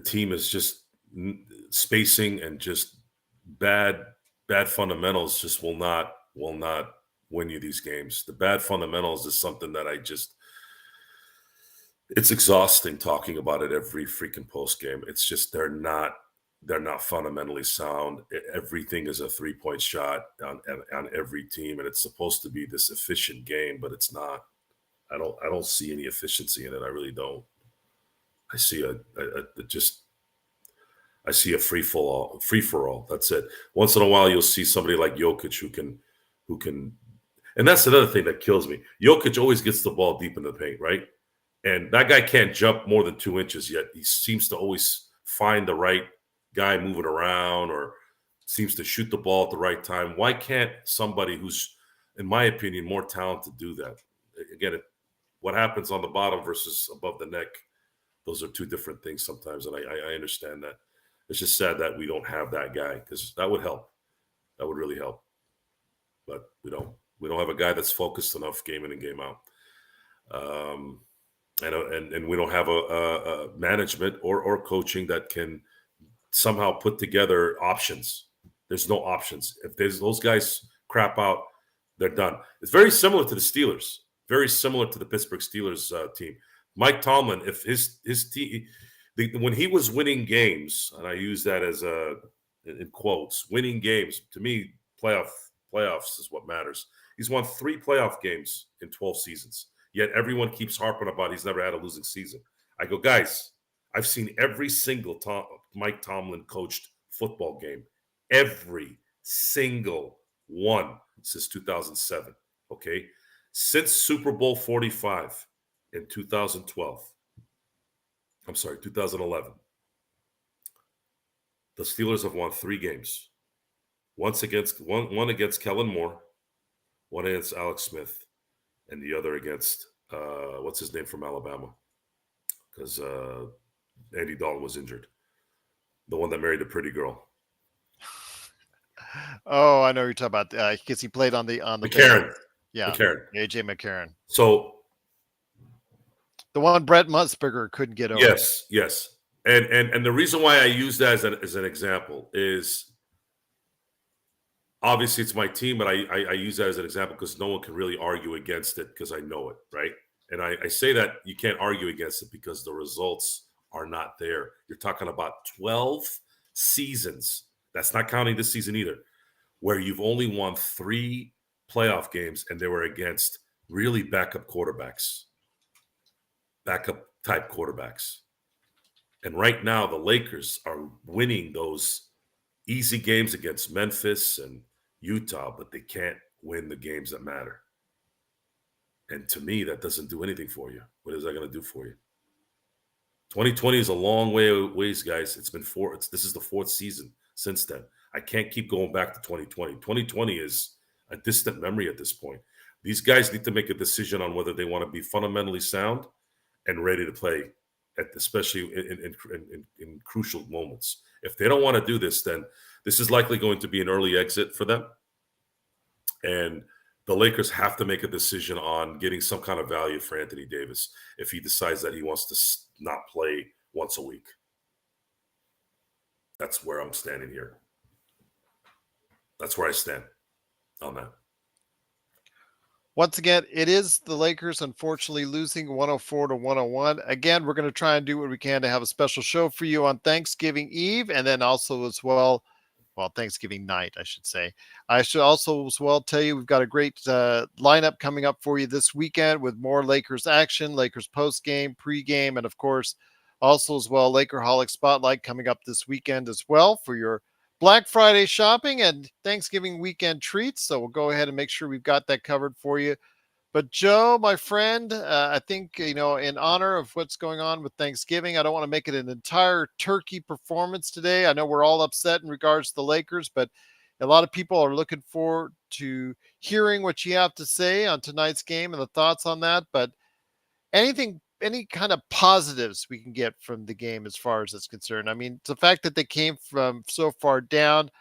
team is just spacing and just bad fundamentals just will not win you these games. The bad fundamentals is something that it's exhausting talking about it every freaking post game. It's just they're not fundamentally sound. Everything is a 3-point shot on every team, and it's supposed to be this efficient game, but it's not. I don't see any efficiency in it. I really don't. I see a free for all. That's it. Once in a while, you'll see somebody like Jokic who can, and that's another thing that kills me. Jokic always gets the ball deep in the paint, right? And that guy can't jump more than 2 inches yet. He seems to always find the right guy moving around or seems to shoot the ball at the right time. Why can't somebody who's, in my opinion, more talented do that? Again, what happens on the bottom versus above the neck, those are two different things sometimes, and I understand that. It's just sad that we don't have that guy because that would help. That would really help. But we don't. We don't have a guy that's focused enough game in and game out. And we don't have a management or coaching that can somehow put together options. There's no options. If those guys crap out, they're done. It's very similar to the Steelers. Very similar to the Pittsburgh Steelers team. Mike Tomlin, if his team, when he was winning games, and I use that as in quotes, winning games, to me, playoffs is what matters. He's won 3 playoff games in 12 seasons. Yet everyone keeps harping about he's never had a losing season. I go, guys, I've seen every single Mike Tomlin coached football game. Every single one since 2007, okay? Since Super Bowl 45 in 2011, the Steelers have won 3 games. One against Kellen Moore, one against Alex Smith, and the other against, what's his name from Alabama? Because Andy Dalton was injured. The one that married the pretty girl. Oh, I know you're talking about. Because he played on the McCarron. Yeah, McCarron. AJ McCarron. So the one Brett Musburger couldn't get over. Yes. And the reason why I use that as an example is obviously it's my team, but I use that as an example because no one can really argue against it because I know it, right? And I say that you can't argue against it because the results are not there. You're talking about 12 seasons. That's not counting this season either, where you've only won 3 playoff games and they were against really backup type quarterbacks. And right now the Lakers are winning those easy games against Memphis and Utah, but they can't win the games that matter. And to me, that doesn't do anything for you. What is that going to do for you? 2020 is a long ways, guys. It's been this is the 4th season since then. I can't keep going back to 2020. 2020 is a distant memory at this point. These guys need to make a decision on whether they want to be fundamentally sound and ready to play, especially in crucial moments. If they don't want to do this, then this is likely going to be an early exit for them. And the Lakers have to make a decision on getting some kind of value for Anthony Davis if he decides that he wants to not play once a week. That's where I'm standing here. That's where I stand on that. Once again, it is the Lakers, unfortunately, losing 104-101. Again, we're going to try and do what we can to have a special show for you on Thanksgiving Eve, and then also as well, Thanksgiving night, I should say. I should also as well tell you we've got a great lineup coming up for you this weekend with more Lakers action, Lakers post-game, pre-game, and of course, also as well, Lakerholic Spotlight coming up this weekend as well for your Black Friday shopping and Thanksgiving weekend treats. So we'll go ahead and make sure we've got that covered for you. But Joe, my friend, I think, in honor of what's going on with Thanksgiving, I don't want to make it an entire turkey performance today. I know we're all upset in regards to the Lakers, but a lot of people are looking forward to hearing what you have to say on tonight's game and the thoughts on that. But any kind of positives we can get from the game as far as it's concerned. I mean, the fact that they came from so far down,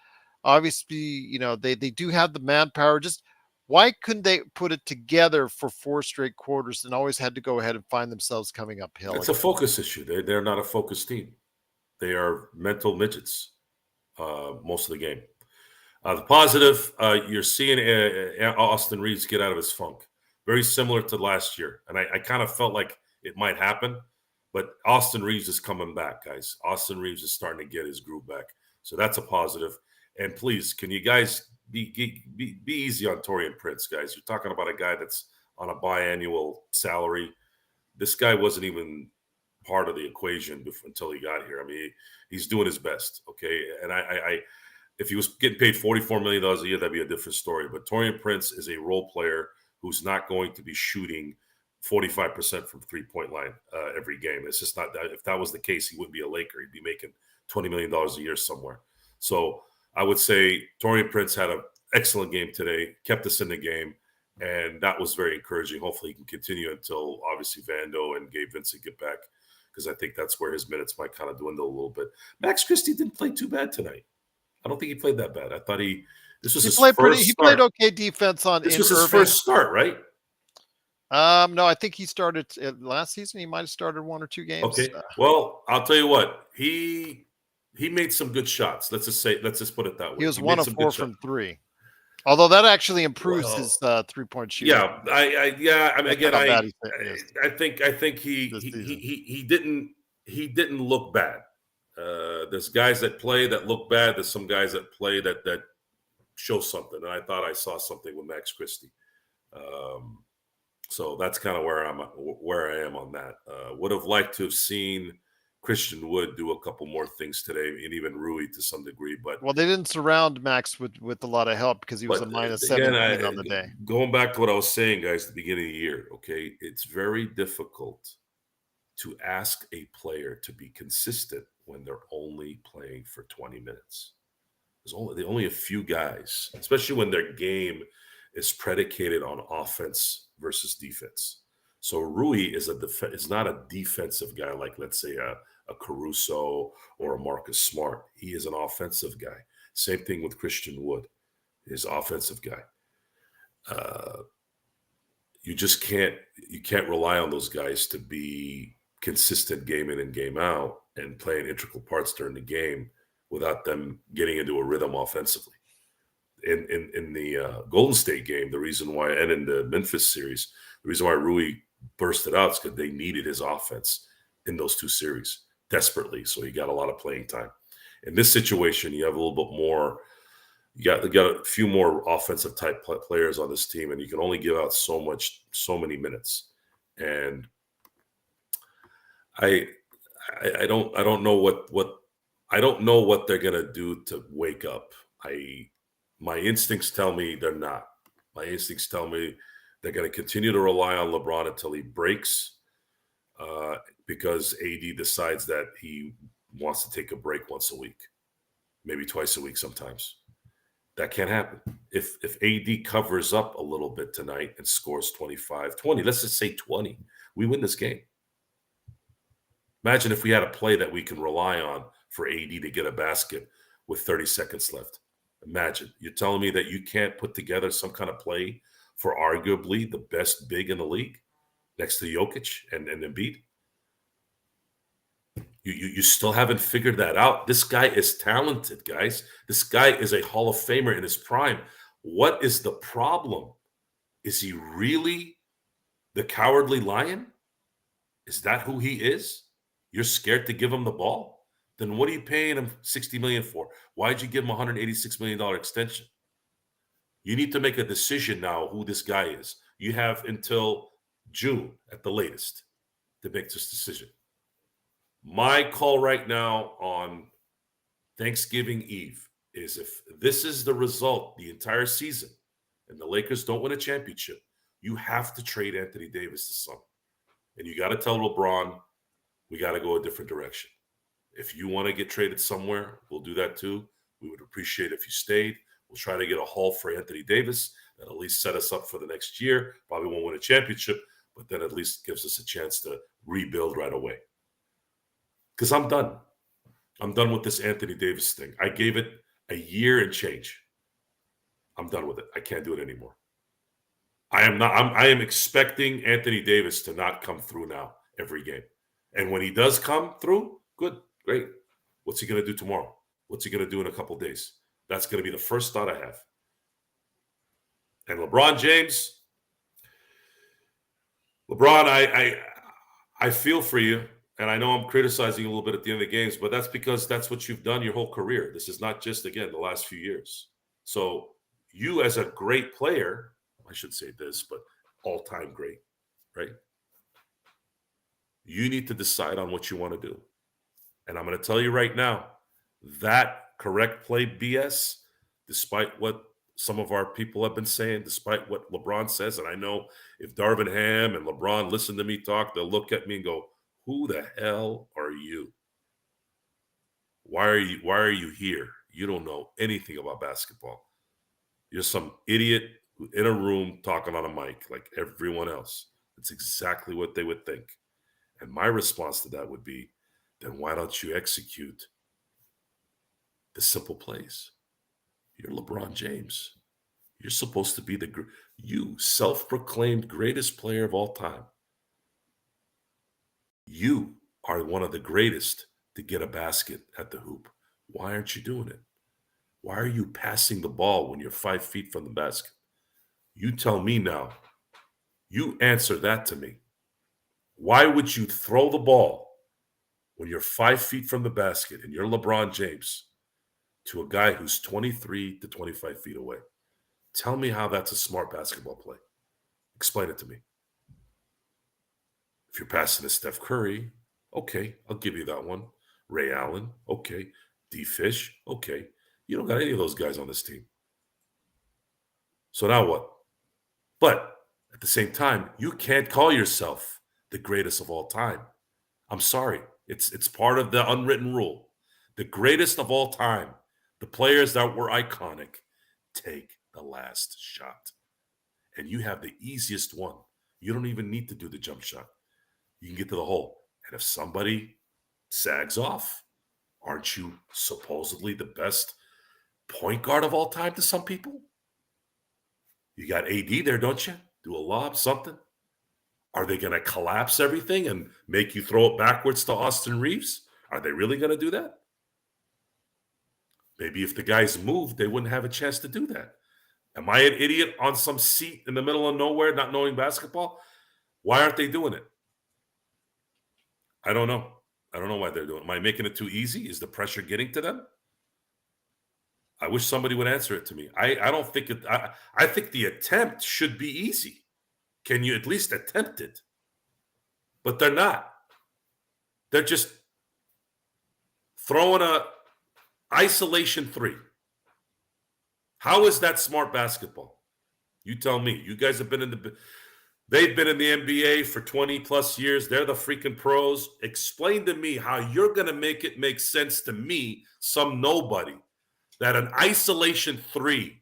obviously, they do have the manpower. Just why couldn't they put it together for 4 straight quarters and always had to go ahead and find themselves coming uphill? It's a focus issue. They're not a focused team. They are mental midgets most of the game. The positive, you're seeing Austin Reeves get out of his funk. Very similar to last year. And I kind of felt like it might happen, but Austin Reeves is coming back, guys. Austin Reeves is starting to get his groove back. So that's a positive. And please, can you guys be easy on Taurean Prince, guys? You're talking about a guy that's on a biannual salary. This guy wasn't even part of the equation until he got here. I mean, he's doing his best, okay? And I if he was getting paid $44 million a year, that'd be a different story. But Taurean Prince is a role player who's not going to be shooting 45% from three-point line every game. It's just not that. If that was the case, he wouldn't be a Laker. He'd be making $20 million a year somewhere. So I would say Taurean Prince had an excellent game today, kept us in the game, and that was very encouraging. Hopefully he can continue until, obviously, Vando and Gabe Vincent get back, because I think that's where his minutes might kind of dwindle a little bit. Max Christie didn't play too bad tonight. I don't think he played that bad. I thought this was his first start. He played okay defense on. This was his first start, right? No, I think he started last season. He might have started 1 or 2 games. Okay. Well, I'll tell you what. He made some good shots. Let's just put it that way. He was 1 of 4 from 3. Although that actually improves his 3-point shooting. Yeah, I mean, again, I think he didn't look bad. There's guys that play that look bad. There's some guys that play that show something. And I thought I saw something with Max Christie. So that's kind of where I am on that. Would have liked to have seen Christian Wood do a couple more things today, and even Rui to some degree. But they didn't surround Max with a lot of help because he was a -7 on the day. Going back to what I was saying, guys, at the beginning of the year, okay, it's very difficult to ask a player to be consistent when they're only playing for 20 minutes. There's only a few guys, especially when their game is predicated on offense versus defense. So Rui is not a defensive guy like, let's say, a Caruso or a Marcus Smart. He is an offensive guy. Same thing with Christian Wood, his offensive guy. You can't rely on those guys to be consistent game in and game out and playing integral parts during the game without them getting into a rhythm offensively. In the Golden State game, the reason why, and in the Memphis series, the reason why Rui bursted out is because they needed his offense in those 2 series desperately. So he got a lot of playing time. In this situation, you have a little bit more. You got a few more offensive type players on this team, and you can only give out so many minutes. And I don't know what they're gonna do to wake up. My instincts tell me they're not. My instincts tell me They're going to continue to rely on LeBron until he breaks, because AD decides that he wants to take a break once a week, maybe twice a week sometimes. That can't happen. If AD covers up a little bit tonight and scores 25, 20, let's just say 20, we win this game. Imagine if we had a play that we can rely on for AD to get a basket with 30 seconds left. Imagine. You're telling me that you can't put together some kind of play for arguably the best big in the league next to Jokic and Embiid? You still haven't figured that out. This guy is talented, guys. This guy is a Hall of Famer in his prime. What is the problem? Is he really the cowardly lion? Is that who he is? You're scared to give him the ball? Then what are you paying him $60 million for? Why'd you give him a $186 million extension? You need to make a decision now who this guy is. You have until June at the latest to make this decision. My call right now on Thanksgiving Eve is, if this is the result the entire season and the Lakers don't win a championship, you have to trade Anthony Davis this summer. And you got to tell LeBron, we got to go a different direction. If you want to get traded somewhere, we'll do that too. We would appreciate if you stayed. We'll try to get a haul for Anthony Davis that at least set us up for the next year. Probably won't win a championship, but then at least gives us a chance to rebuild right away. Because I'm done. I'm done with this Anthony Davis thing. I gave it a year and change. I'm done with it. I can't do it anymore. I am expecting Anthony Davis to not come through now every game. And when he does come through, good, great. What's he going to do tomorrow? What's he going to do in a couple of days? That's going to be the first thought I have. And LeBron James, I feel for you. And I know I'm criticizing you a little bit at the end of the games, but that's because that's what you've done your whole career. This is not just, again, the last few years. So you as a great player, I should say this, but all-time great, right? You need to decide on what you want to do. And I'm going to tell you right now, that correct play BS, despite what some of our people have been saying, despite what LeBron says, and I know if Darvin Ham and LeBron listen to me talk, they'll look at me and go, who the hell are you? Why are you here? You don't know anything about basketball. You're some idiot in a room talking on a mic like everyone else. It's exactly what they would think. And my response to that would be, then why don't you execute the simple plays? You're LeBron James. You're supposed to be you self-proclaimed greatest player of all time. You are one of the greatest to get a basket at the hoop. Why aren't you doing it? Why are you passing the ball when you're 5 feet from the basket? You tell me now. You answer that to me. Why would you throw the ball when you're 5 feet from the basket and you're LeBron James to a guy who's 23 to 25 feet away? Tell me how that's a smart basketball play. Explain it to me. If you're passing to Steph Curry, okay, I'll give you that one. Ray Allen, okay. D. Fish, okay. You don't got any of those guys on this team. So now what? But at the same time, you can't call yourself the greatest of all time. I'm sorry. It's part of the unwritten rule. The greatest of all time, the players that were iconic, take the last shot. And you have the easiest one. You don't even need to do the jump shot. You can get to the hole. And if somebody sags off, aren't you supposedly the best point guard of all time to some people? You got AD there, don't you? Do a lob, something. Are they going to collapse everything and make you throw it backwards to Austin Reeves? Are they really going to do that? Maybe if the guys moved, they wouldn't have a chance to do that. Am I an idiot on some seat in the middle of nowhere not knowing basketball? Why aren't they doing it? I don't know. I don't know why they're doing it. Am I making it too easy? Is the pressure getting to them? I wish somebody would answer it to me. I don't think it. I think the attempt should be easy. Can you at least attempt it? But they're not. They're just throwing a isolation three. How is that smart basketball? You tell me. You guys have been they've been in the NBA for 20 plus years. They're the freaking pros. Explain to me how you're going to make it make sense to me, some nobody, that an isolation 3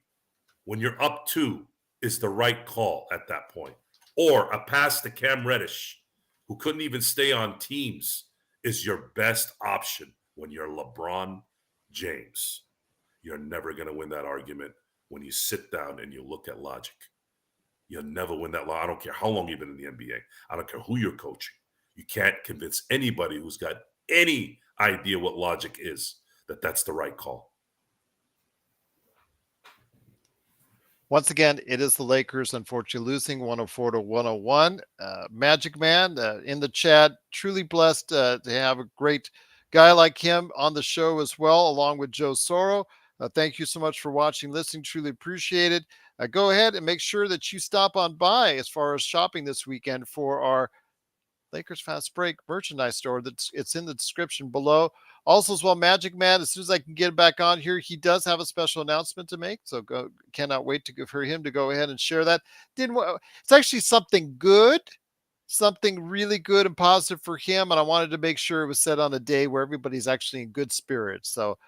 when you're up 2 is the right call at that point. Or a pass to Cam Reddish, who couldn't even stay on teams, is your best option when you're LeBron James. You're never going to win that argument when you sit down and you look at logic. You'll never win that long. I don't care how long you've been in the NBA. I don't care who you're coaching. You can't convince anybody who's got any idea what logic is that that's the right call. Once again, it is the Lakers, unfortunately, losing 104-101. Magic Man in the chat, truly blessed to have a great guy like him on the show as well, along with Joe Soro. Thank you so much for watching, listening. Truly appreciate it. Go ahead and make sure that you stop on by as far as shopping this weekend for our Lakers Fast Break merchandise store. It's in the description below. Also, as well, Magic Man, as soon as I can get back on here, he does have a special announcement to make. So cannot wait for him to go ahead and share that. It's actually something good, something really good and positive for him. And I wanted to make sure it was said on a day where everybody's actually in good spirits. So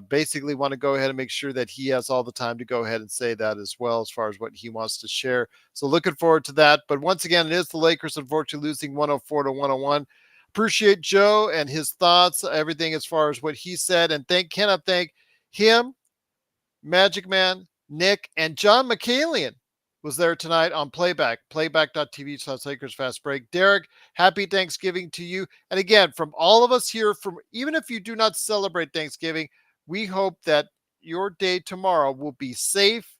basically want to go ahead and make sure that he has all the time to go ahead and say that as well, as far as what he wants to share. So looking forward to that. But once again, it is the Lakers, unfortunately, losing 104-101. Appreciate Joe and his thoughts, everything as far as what he said. And cannot thank him, Magic Man, Nick, and John McCallion was there tonight on playback.tv/Lakers Fast Break. Derek, happy Thanksgiving to you. And again, from all of us here, even if you do not celebrate Thanksgiving, we hope that your day tomorrow will be safe,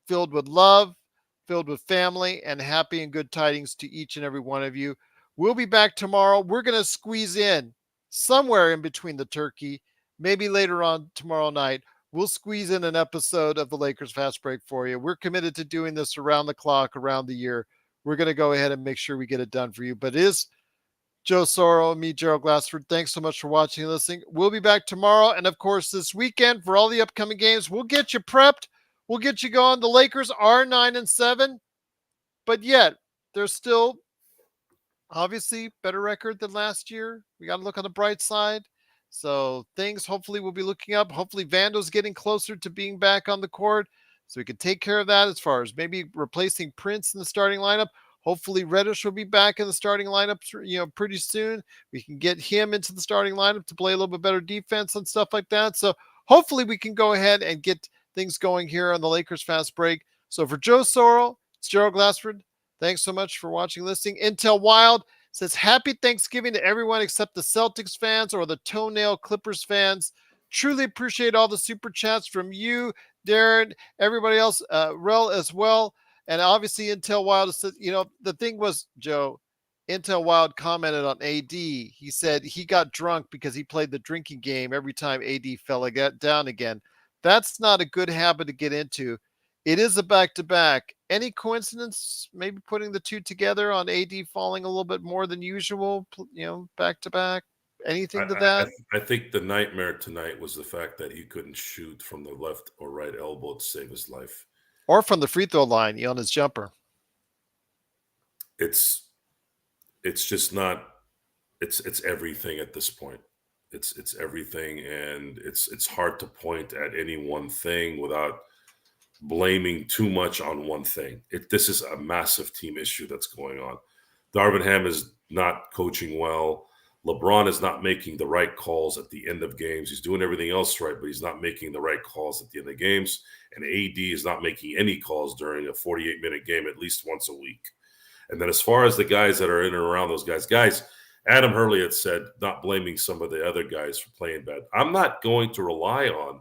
filled with love, filled with family, and happy and good tidings to each and every one of you. We'll be back tomorrow. We're going to squeeze in somewhere in between the turkey, maybe later on tomorrow night. We'll squeeze in an episode of the Lakers Fast Break for you. We're committed to doing this around the clock, around the year. We're going to go ahead and make sure we get it done for you. But it is Joe Soro and me, Gerald Glassford. Thanks so much for watching and listening. We'll be back tomorrow. And, of course, this weekend for all the upcoming games, we'll get you prepped. We'll get you going. The Lakers are 9-7, but yet they're still obviously better record than last year. We got to look on the bright side. So things hopefully will be looking up. Hopefully Vando's getting closer to being back on the court, so we can take care of that as far as maybe replacing Prince in the starting lineup. Hopefully Reddish will be back in the starting lineup, pretty soon. We can get him into the starting lineup to play a little bit better defense and stuff like that. So hopefully we can go ahead and get things going here on the Lakers Fast Break. So for Joe Soro, it's Gerald Glassford. Thanks so much for watching, listening. Intel Wild says happy Thanksgiving to everyone except the Celtics fans or the Toenail Clippers fans. Truly appreciate all the super chats from you, Darren, everybody else, Rel as well. And obviously Intel Wild said, the thing was, Joe, Intel Wild commented on AD. He said he got drunk because he played the drinking game every time AD fell down again. That's not a good habit to get into. It is a back-to-back. Any coincidence maybe putting the two together on AD falling a little bit more than usual, back-to-back? Anything to that? I think the nightmare tonight was the fact that he couldn't shoot from the left or right elbow to save his life. Or from the free throw line on his jumper. It's just not, it's everything at this point. It's everything, and it's hard to point at any one thing without blaming too much on one thing. This is a massive team issue that's going on. Darvin Ham is not coaching well. LeBron is not making the right calls at the end of games. He's doing everything else right, but he's not making the right calls at the end of games. And AD is not making any calls during a 48-minute game at least once a week. And then as far as the guys that are in and around those guys, Adam Hurley had said, not blaming some of the other guys for playing bad. I'm not going to rely on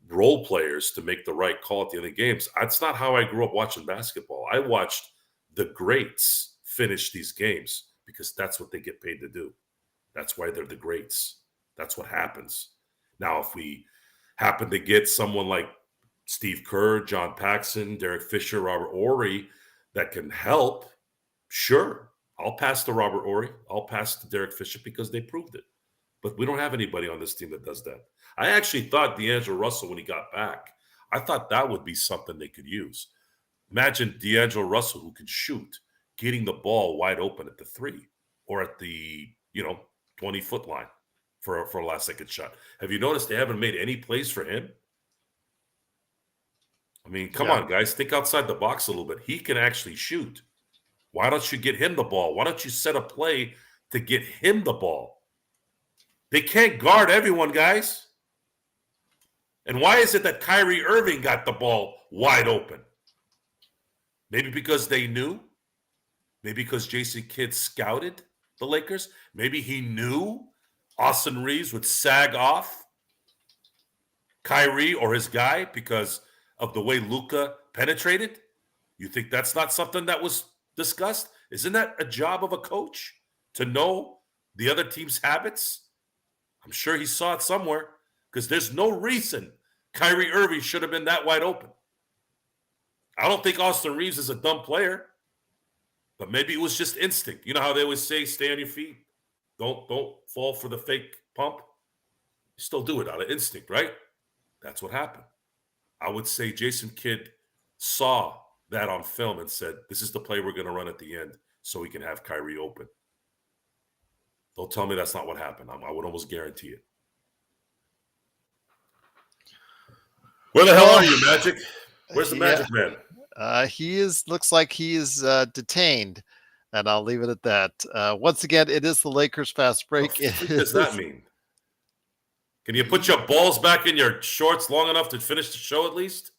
role players to make the right call at the end of games. That's not how I grew up watching basketball. I watched the greats finish these games because that's what they get paid to do. That's why they're the greats. That's what happens. Now, if we happen to get someone like Steve Kerr, John Paxson, Derek Fisher, Robert Horry that can help, sure, I'll pass to Robert Horry. I'll pass to Derek Fisher because they proved it. But we don't have anybody on this team that does that. I actually thought D'Angelo Russell, when he got back, I thought that would be something they could use. Imagine D'Angelo Russell, who can shoot, getting the ball wide open at the 3 or at the 20-foot line for a last-second shot. Have you noticed they haven't made any plays for him? I mean, come on, guys. Think outside the box a little bit. He can actually shoot. Why don't you get him the ball? Why don't you set a play to get him the ball? They can't guard everyone, guys. And why is it that Kyrie Irving got the ball wide open? Maybe because they knew. Maybe because Jason Kidd scouted the Lakers. Maybe he knew Austin Reeves would sag off Kyrie or his guy because of the way Luka penetrated. You think that's not something that was discussed? Isn't that a job of a coach to know the other team's habits? I'm sure he saw it somewhere because there's no reason Kyrie Irving should have been that wide open. I don't think Austin Reeves is a dumb player, but maybe it was just instinct. You know how they always say, stay on your feet. Don't fall for the fake pump. You still do it out of instinct, right? That's what happened. I would say Jason Kidd saw that on film and said, this is the play we're going to run at the end so we can have Kyrie open. Don't tell me that's not what happened. I would almost guarantee it. Where the hell are you, Magic? Where's the Magic Man? Looks like he is detained, and I'll leave it at that. Once again, it is the Lakers fast break. What does that mean? Can you put your balls back in your shorts long enough to finish the show at least?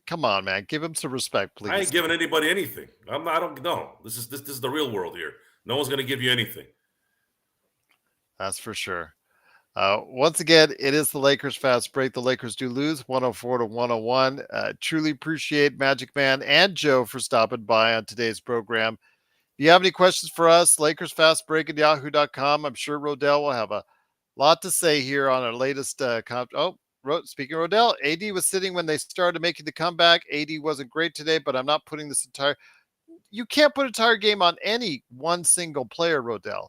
Come on, man. Give him some respect, please. I ain't giving anybody anything. I don't know. This is the real world here. No one's going to give you anything. That's for sure. Once again, it is the Lakers fast break. The Lakers do lose 104-101. Truly appreciate Magic Man and Joe for stopping by on today's program. If you have any questions for us, Lakers fast break at yahoo.com. I'm sure Rodell will have a lot to say here on our latest speaking of Rodell, AD was sitting when they started making the comeback. AD wasn't great today, but I'm not putting this you can't put an entire game on any one single player, Rodell.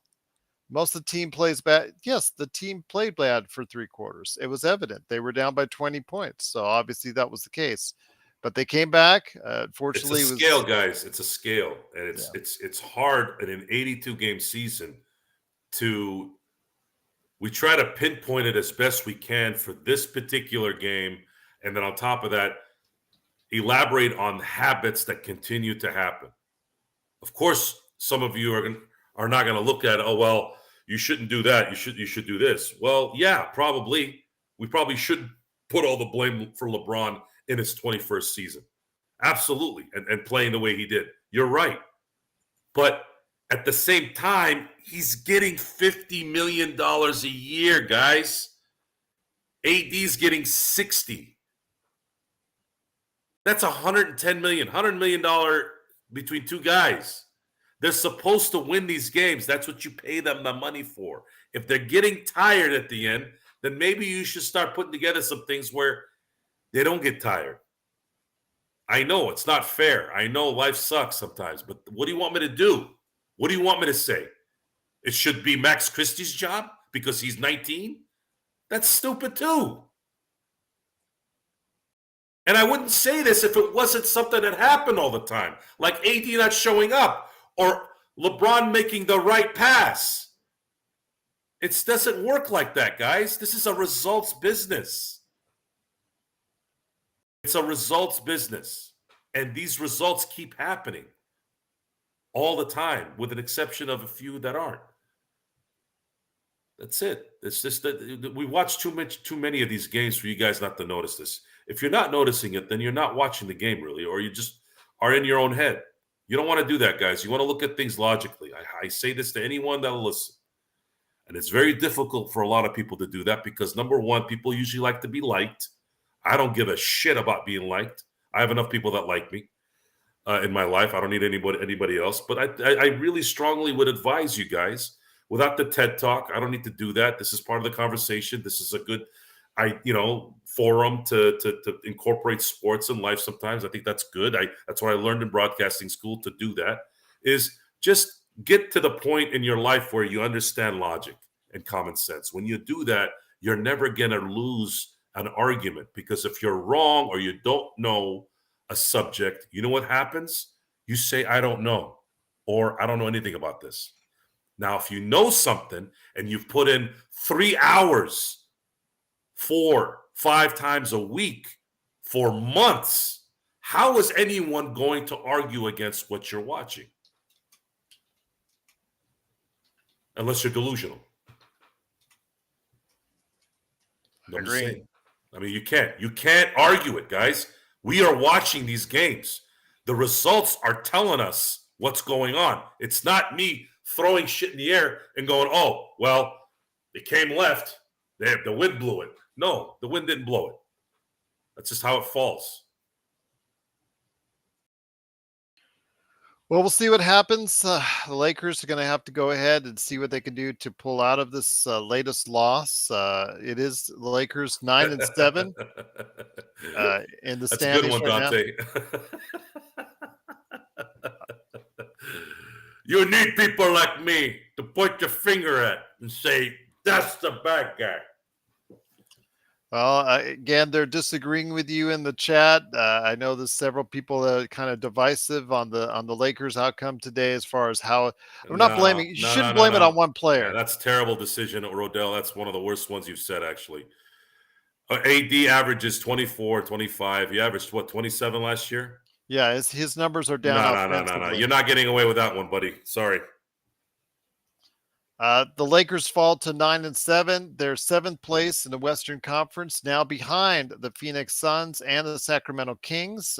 Most of the team plays bad. Yes, the team played bad for 3 quarters. It was evident. They were down by 20 points. So obviously that was the case. But they came back. Fortunately, it's a scale, guys. It's a scale. And it's hard in an 82-game season we try to pinpoint it as best we can for this particular game. And then on top of that, elaborate on habits that continue to happen. Of course, some of you are not going to look at, oh, well, you shouldn't do that. You should do this. Well, yeah, probably. We probably should put all the blame for LeBron in his 21st season. Absolutely. And playing the way he did. You're right. But at the same time, he's getting $50 million a year, guys. AD's getting 60. That's $110 million, $100 million between two guys. They're supposed to win these games. That's what you pay them the money for. If they're getting tired at the end, then maybe you should start putting together some things where they don't get tired. I know it's not fair. I know life sucks sometimes, but what do you want me to do? What do you want me to say? It should be Max Christie's job because he's 19? That's stupid too. And I wouldn't say this if it wasn't something that happened all the time, like AD not showing up or LeBron making the right pass. It doesn't work like that, guys. This is a results business. It's a results business. And these results keep happening all the time, with an exception of a few that aren't. That's it. It's just that we watch too many of these games for you guys not to notice this. If you're not noticing it, then you're not watching the game really, or you just are in your own head. You don't want to do that, guys. You want to look at things logically. I say this to anyone that'll listen. And it's very difficult for a lot of people to do that because, number one, people usually like to be liked. I don't give a shit about being liked. I have enough people that like me in my life. I don't need anybody else. But I really strongly would advise you guys, without the TED Talk, I don't need to do that. This is part of the conversation. This is a good forum to incorporate sports in life sometimes. I think that's good. That's what I learned in broadcasting school, to do that, is just get to the point in your life where you understand logic and common sense. When you do that, you're never going to lose an argument, because if you're wrong or you don't know a subject, you know what happens? You say, I don't know, or I don't know anything about this. Now, if you know something and you've put in 3 hours, 4, 5 times a week for months, how is anyone going to argue against what you're watching? Unless you're delusional. I'm just saying. I mean, you can't argue it, guys. We are watching these games. The results are telling us what's going on. It's not me throwing shit in the air and going, oh, well, it came left. The wind blew it. No, the wind didn't blow it. That's just how it falls. Well, we'll see what happens. The Lakers are going to have to go ahead and see what they can do to pull out of this latest loss. It is the Lakers 9-7 in the That's standings a good one, right Dante. You need people like me to point your finger at and say, that's the bad guy. Well, again, they're disagreeing with you in the chat. I know there's several people kind of divisive on the Lakers outcome today, as far as how I'm not blaming. You shouldn't blame it on one player. Yeah, that's a terrible decision, Rodell. That's one of the worst ones you've said, actually. AD averages 24, 25. He averaged, what, 27 last year? Yeah, his numbers are down. No. You're not getting away with that one, buddy. Sorry. The Lakers fall to 9-7. They're 7th place in the Western Conference, now behind the Phoenix Suns and the Sacramento Kings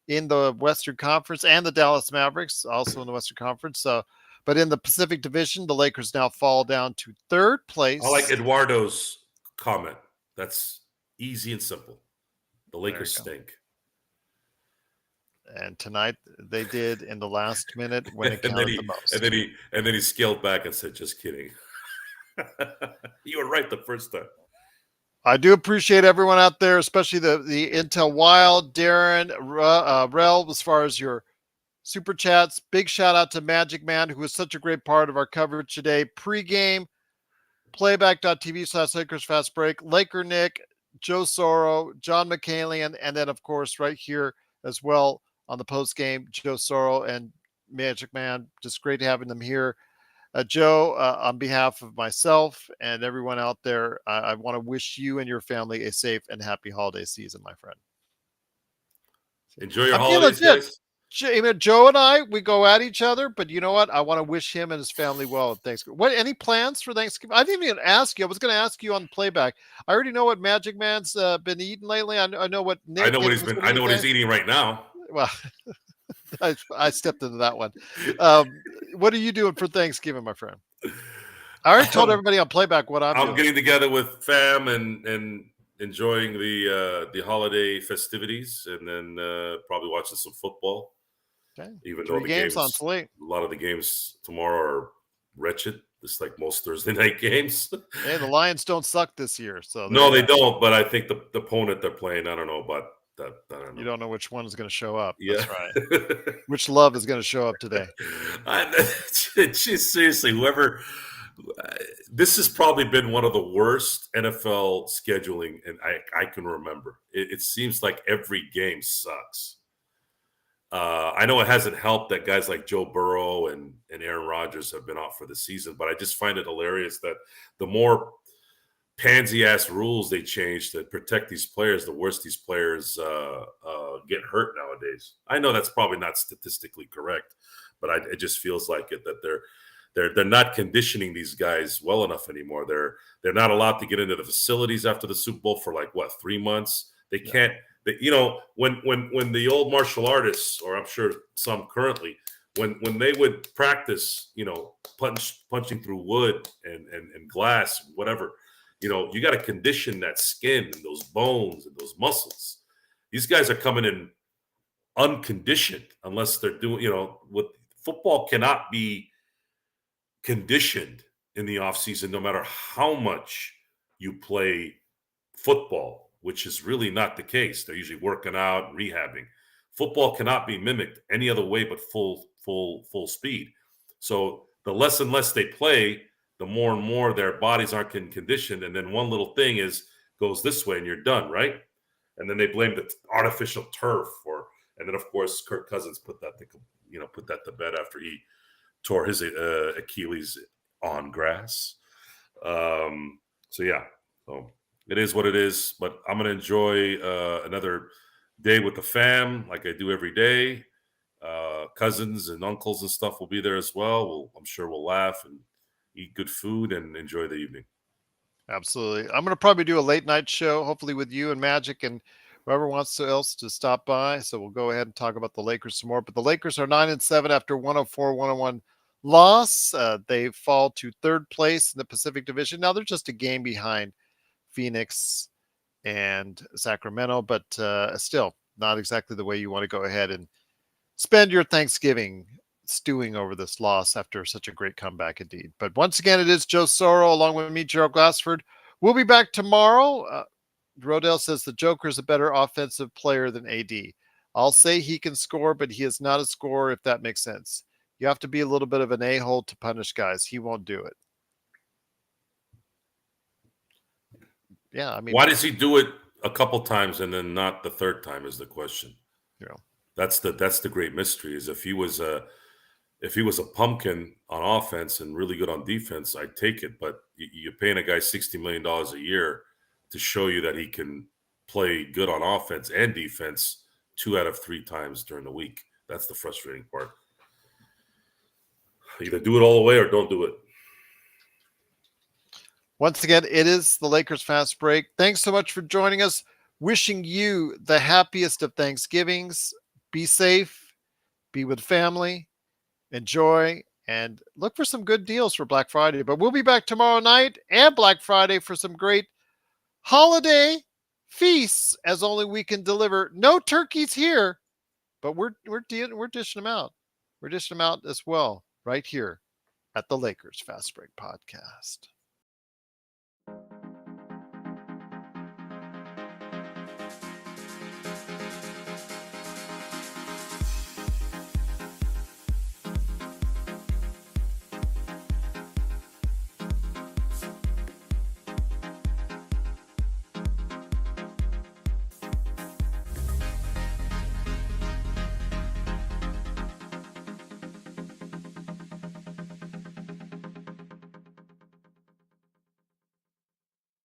in the Western Conference, and the Dallas Mavericks also in the Western Conference. But in the Pacific Division, the Lakers now fall down to 3rd place. I like Eduardo's comment. That's easy and simple. The Lakers stink. And tonight they did in the last minute when it counted the most. And then he scaled back and said, just kidding. You were right the first time. I do appreciate everyone out there, especially the Intel Wild, Darren, Rel, as far as your super chats. Big shout out to Magic Man, who was such a great part of our coverage today. Pre-game, playback.tv/Lakers Fast Break, Laker Nick, Joe Soro, John McCallion, and then, of course, right here as well, on the post game, Joe Soro and Magic Man. Just great having them here. Joe, on behalf of myself and everyone out there, I want to wish you and your family a safe and happy holiday season, my friend. Enjoy your holidays, guys. Joe and I, we go at each other, but you know what? I want to wish him and his family well at Thanksgiving. Any plans for Thanksgiving? I didn't even ask you. I was going to ask you on the playback. I already know what Magic Man's been eating lately. I know what Nick. I know what he's eating right now. Well, I stepped into that one. What are you doing for Thanksgiving, my friend? I already told everybody on playback what I'm doing. I'm getting together with fam and enjoying the holiday festivities, and then probably watching some football. Okay. Even though the games on slate. A lot of the games tomorrow are wretched, just like most Thursday night games. Hey, the Lions don't suck this year, so no, they don't. But I think the opponent they're playing, I don't know about. You don't know which one is going to show up. Yeah. That's right. Which love is going to show up today? Seriously, whoever. This has probably been one of the worst NFL scheduling, and I can remember. It seems like every game sucks. I know it hasn't helped that guys like Joe Burrow and Aaron Rodgers have been out for the season, but I just find it hilarious that the more pansy-ass rules they change to protect these players, the worse these players get hurt nowadays. I know that's probably not statistically correct, but it just feels like it, that they're not conditioning these guys well enough anymore. They're not allowed to get into the facilities after the Super Bowl for 3 months. They can't. When the old martial artists, or I'm sure some currently, when they would practice, punching through wood and glass, whatever. You got to condition that skin and those bones and those muscles. These guys are coming in unconditioned unless they're doing, with football cannot be conditioned in the offseason, no matter how much you play football, which is really not the case. They're usually working out, rehabbing. Football cannot be mimicked any other way but full speed. So the less and less they play, the more and more their bodies aren't conditioned. And then one little thing is goes this way and you're done, right? And then they blame the artificial turf, and then of course Kirk Cousins put that to bed after he tore his Achilles on grass. So yeah, so it is what it is. But I'm gonna enjoy another day with the fam, like I do every day. Cousins and uncles and stuff will be there as well. I'm sure we'll laugh and eat good food and enjoy the evening. Absolutely. I'm going to probably do a late night show, hopefully with you and Magic and whoever wants else to stop by. So we'll go ahead and talk about the Lakers some more. But the Lakers are 9-7 after 104-101 loss. They fall to third place in the Pacific Division. Now they're just a game behind Phoenix and Sacramento, but still not exactly the way you want to go ahead and spend your Thanksgiving stewing over this loss after such a great comeback indeed. But once again, it is Joe Soro along with me, Gerald Glassford. We'll be back tomorrow. Rodell says the Joker is a better offensive player than AD. I'll say he can score, but he is not a scorer, if that makes sense. You have to be a little bit of an a-hole to punish guys. He won't do it. Yeah, I mean, why does he do it a couple times and then not the third time is the question. Yeah. That's the great mystery, is if he was a pumpkin on offense and really good on defense, I'd take it. But you're paying a guy $60 million a year to show you that he can play good on offense and defense 2 out of 3 times during the week. That's the frustrating part. Either do it all the way or don't do it. Once again, it is the Lakers Fast Break. Thanks so much for joining us. Wishing you the happiest of Thanksgivings. Be safe, be with family, enjoy, and look for some good deals for Black Friday. But we'll be back tomorrow night and Black Friday for some great holiday feasts, as only we can deliver. No turkeys here, but we're dishing them out. We're dishing them out as well right here at the Lakers Fast Break Podcast.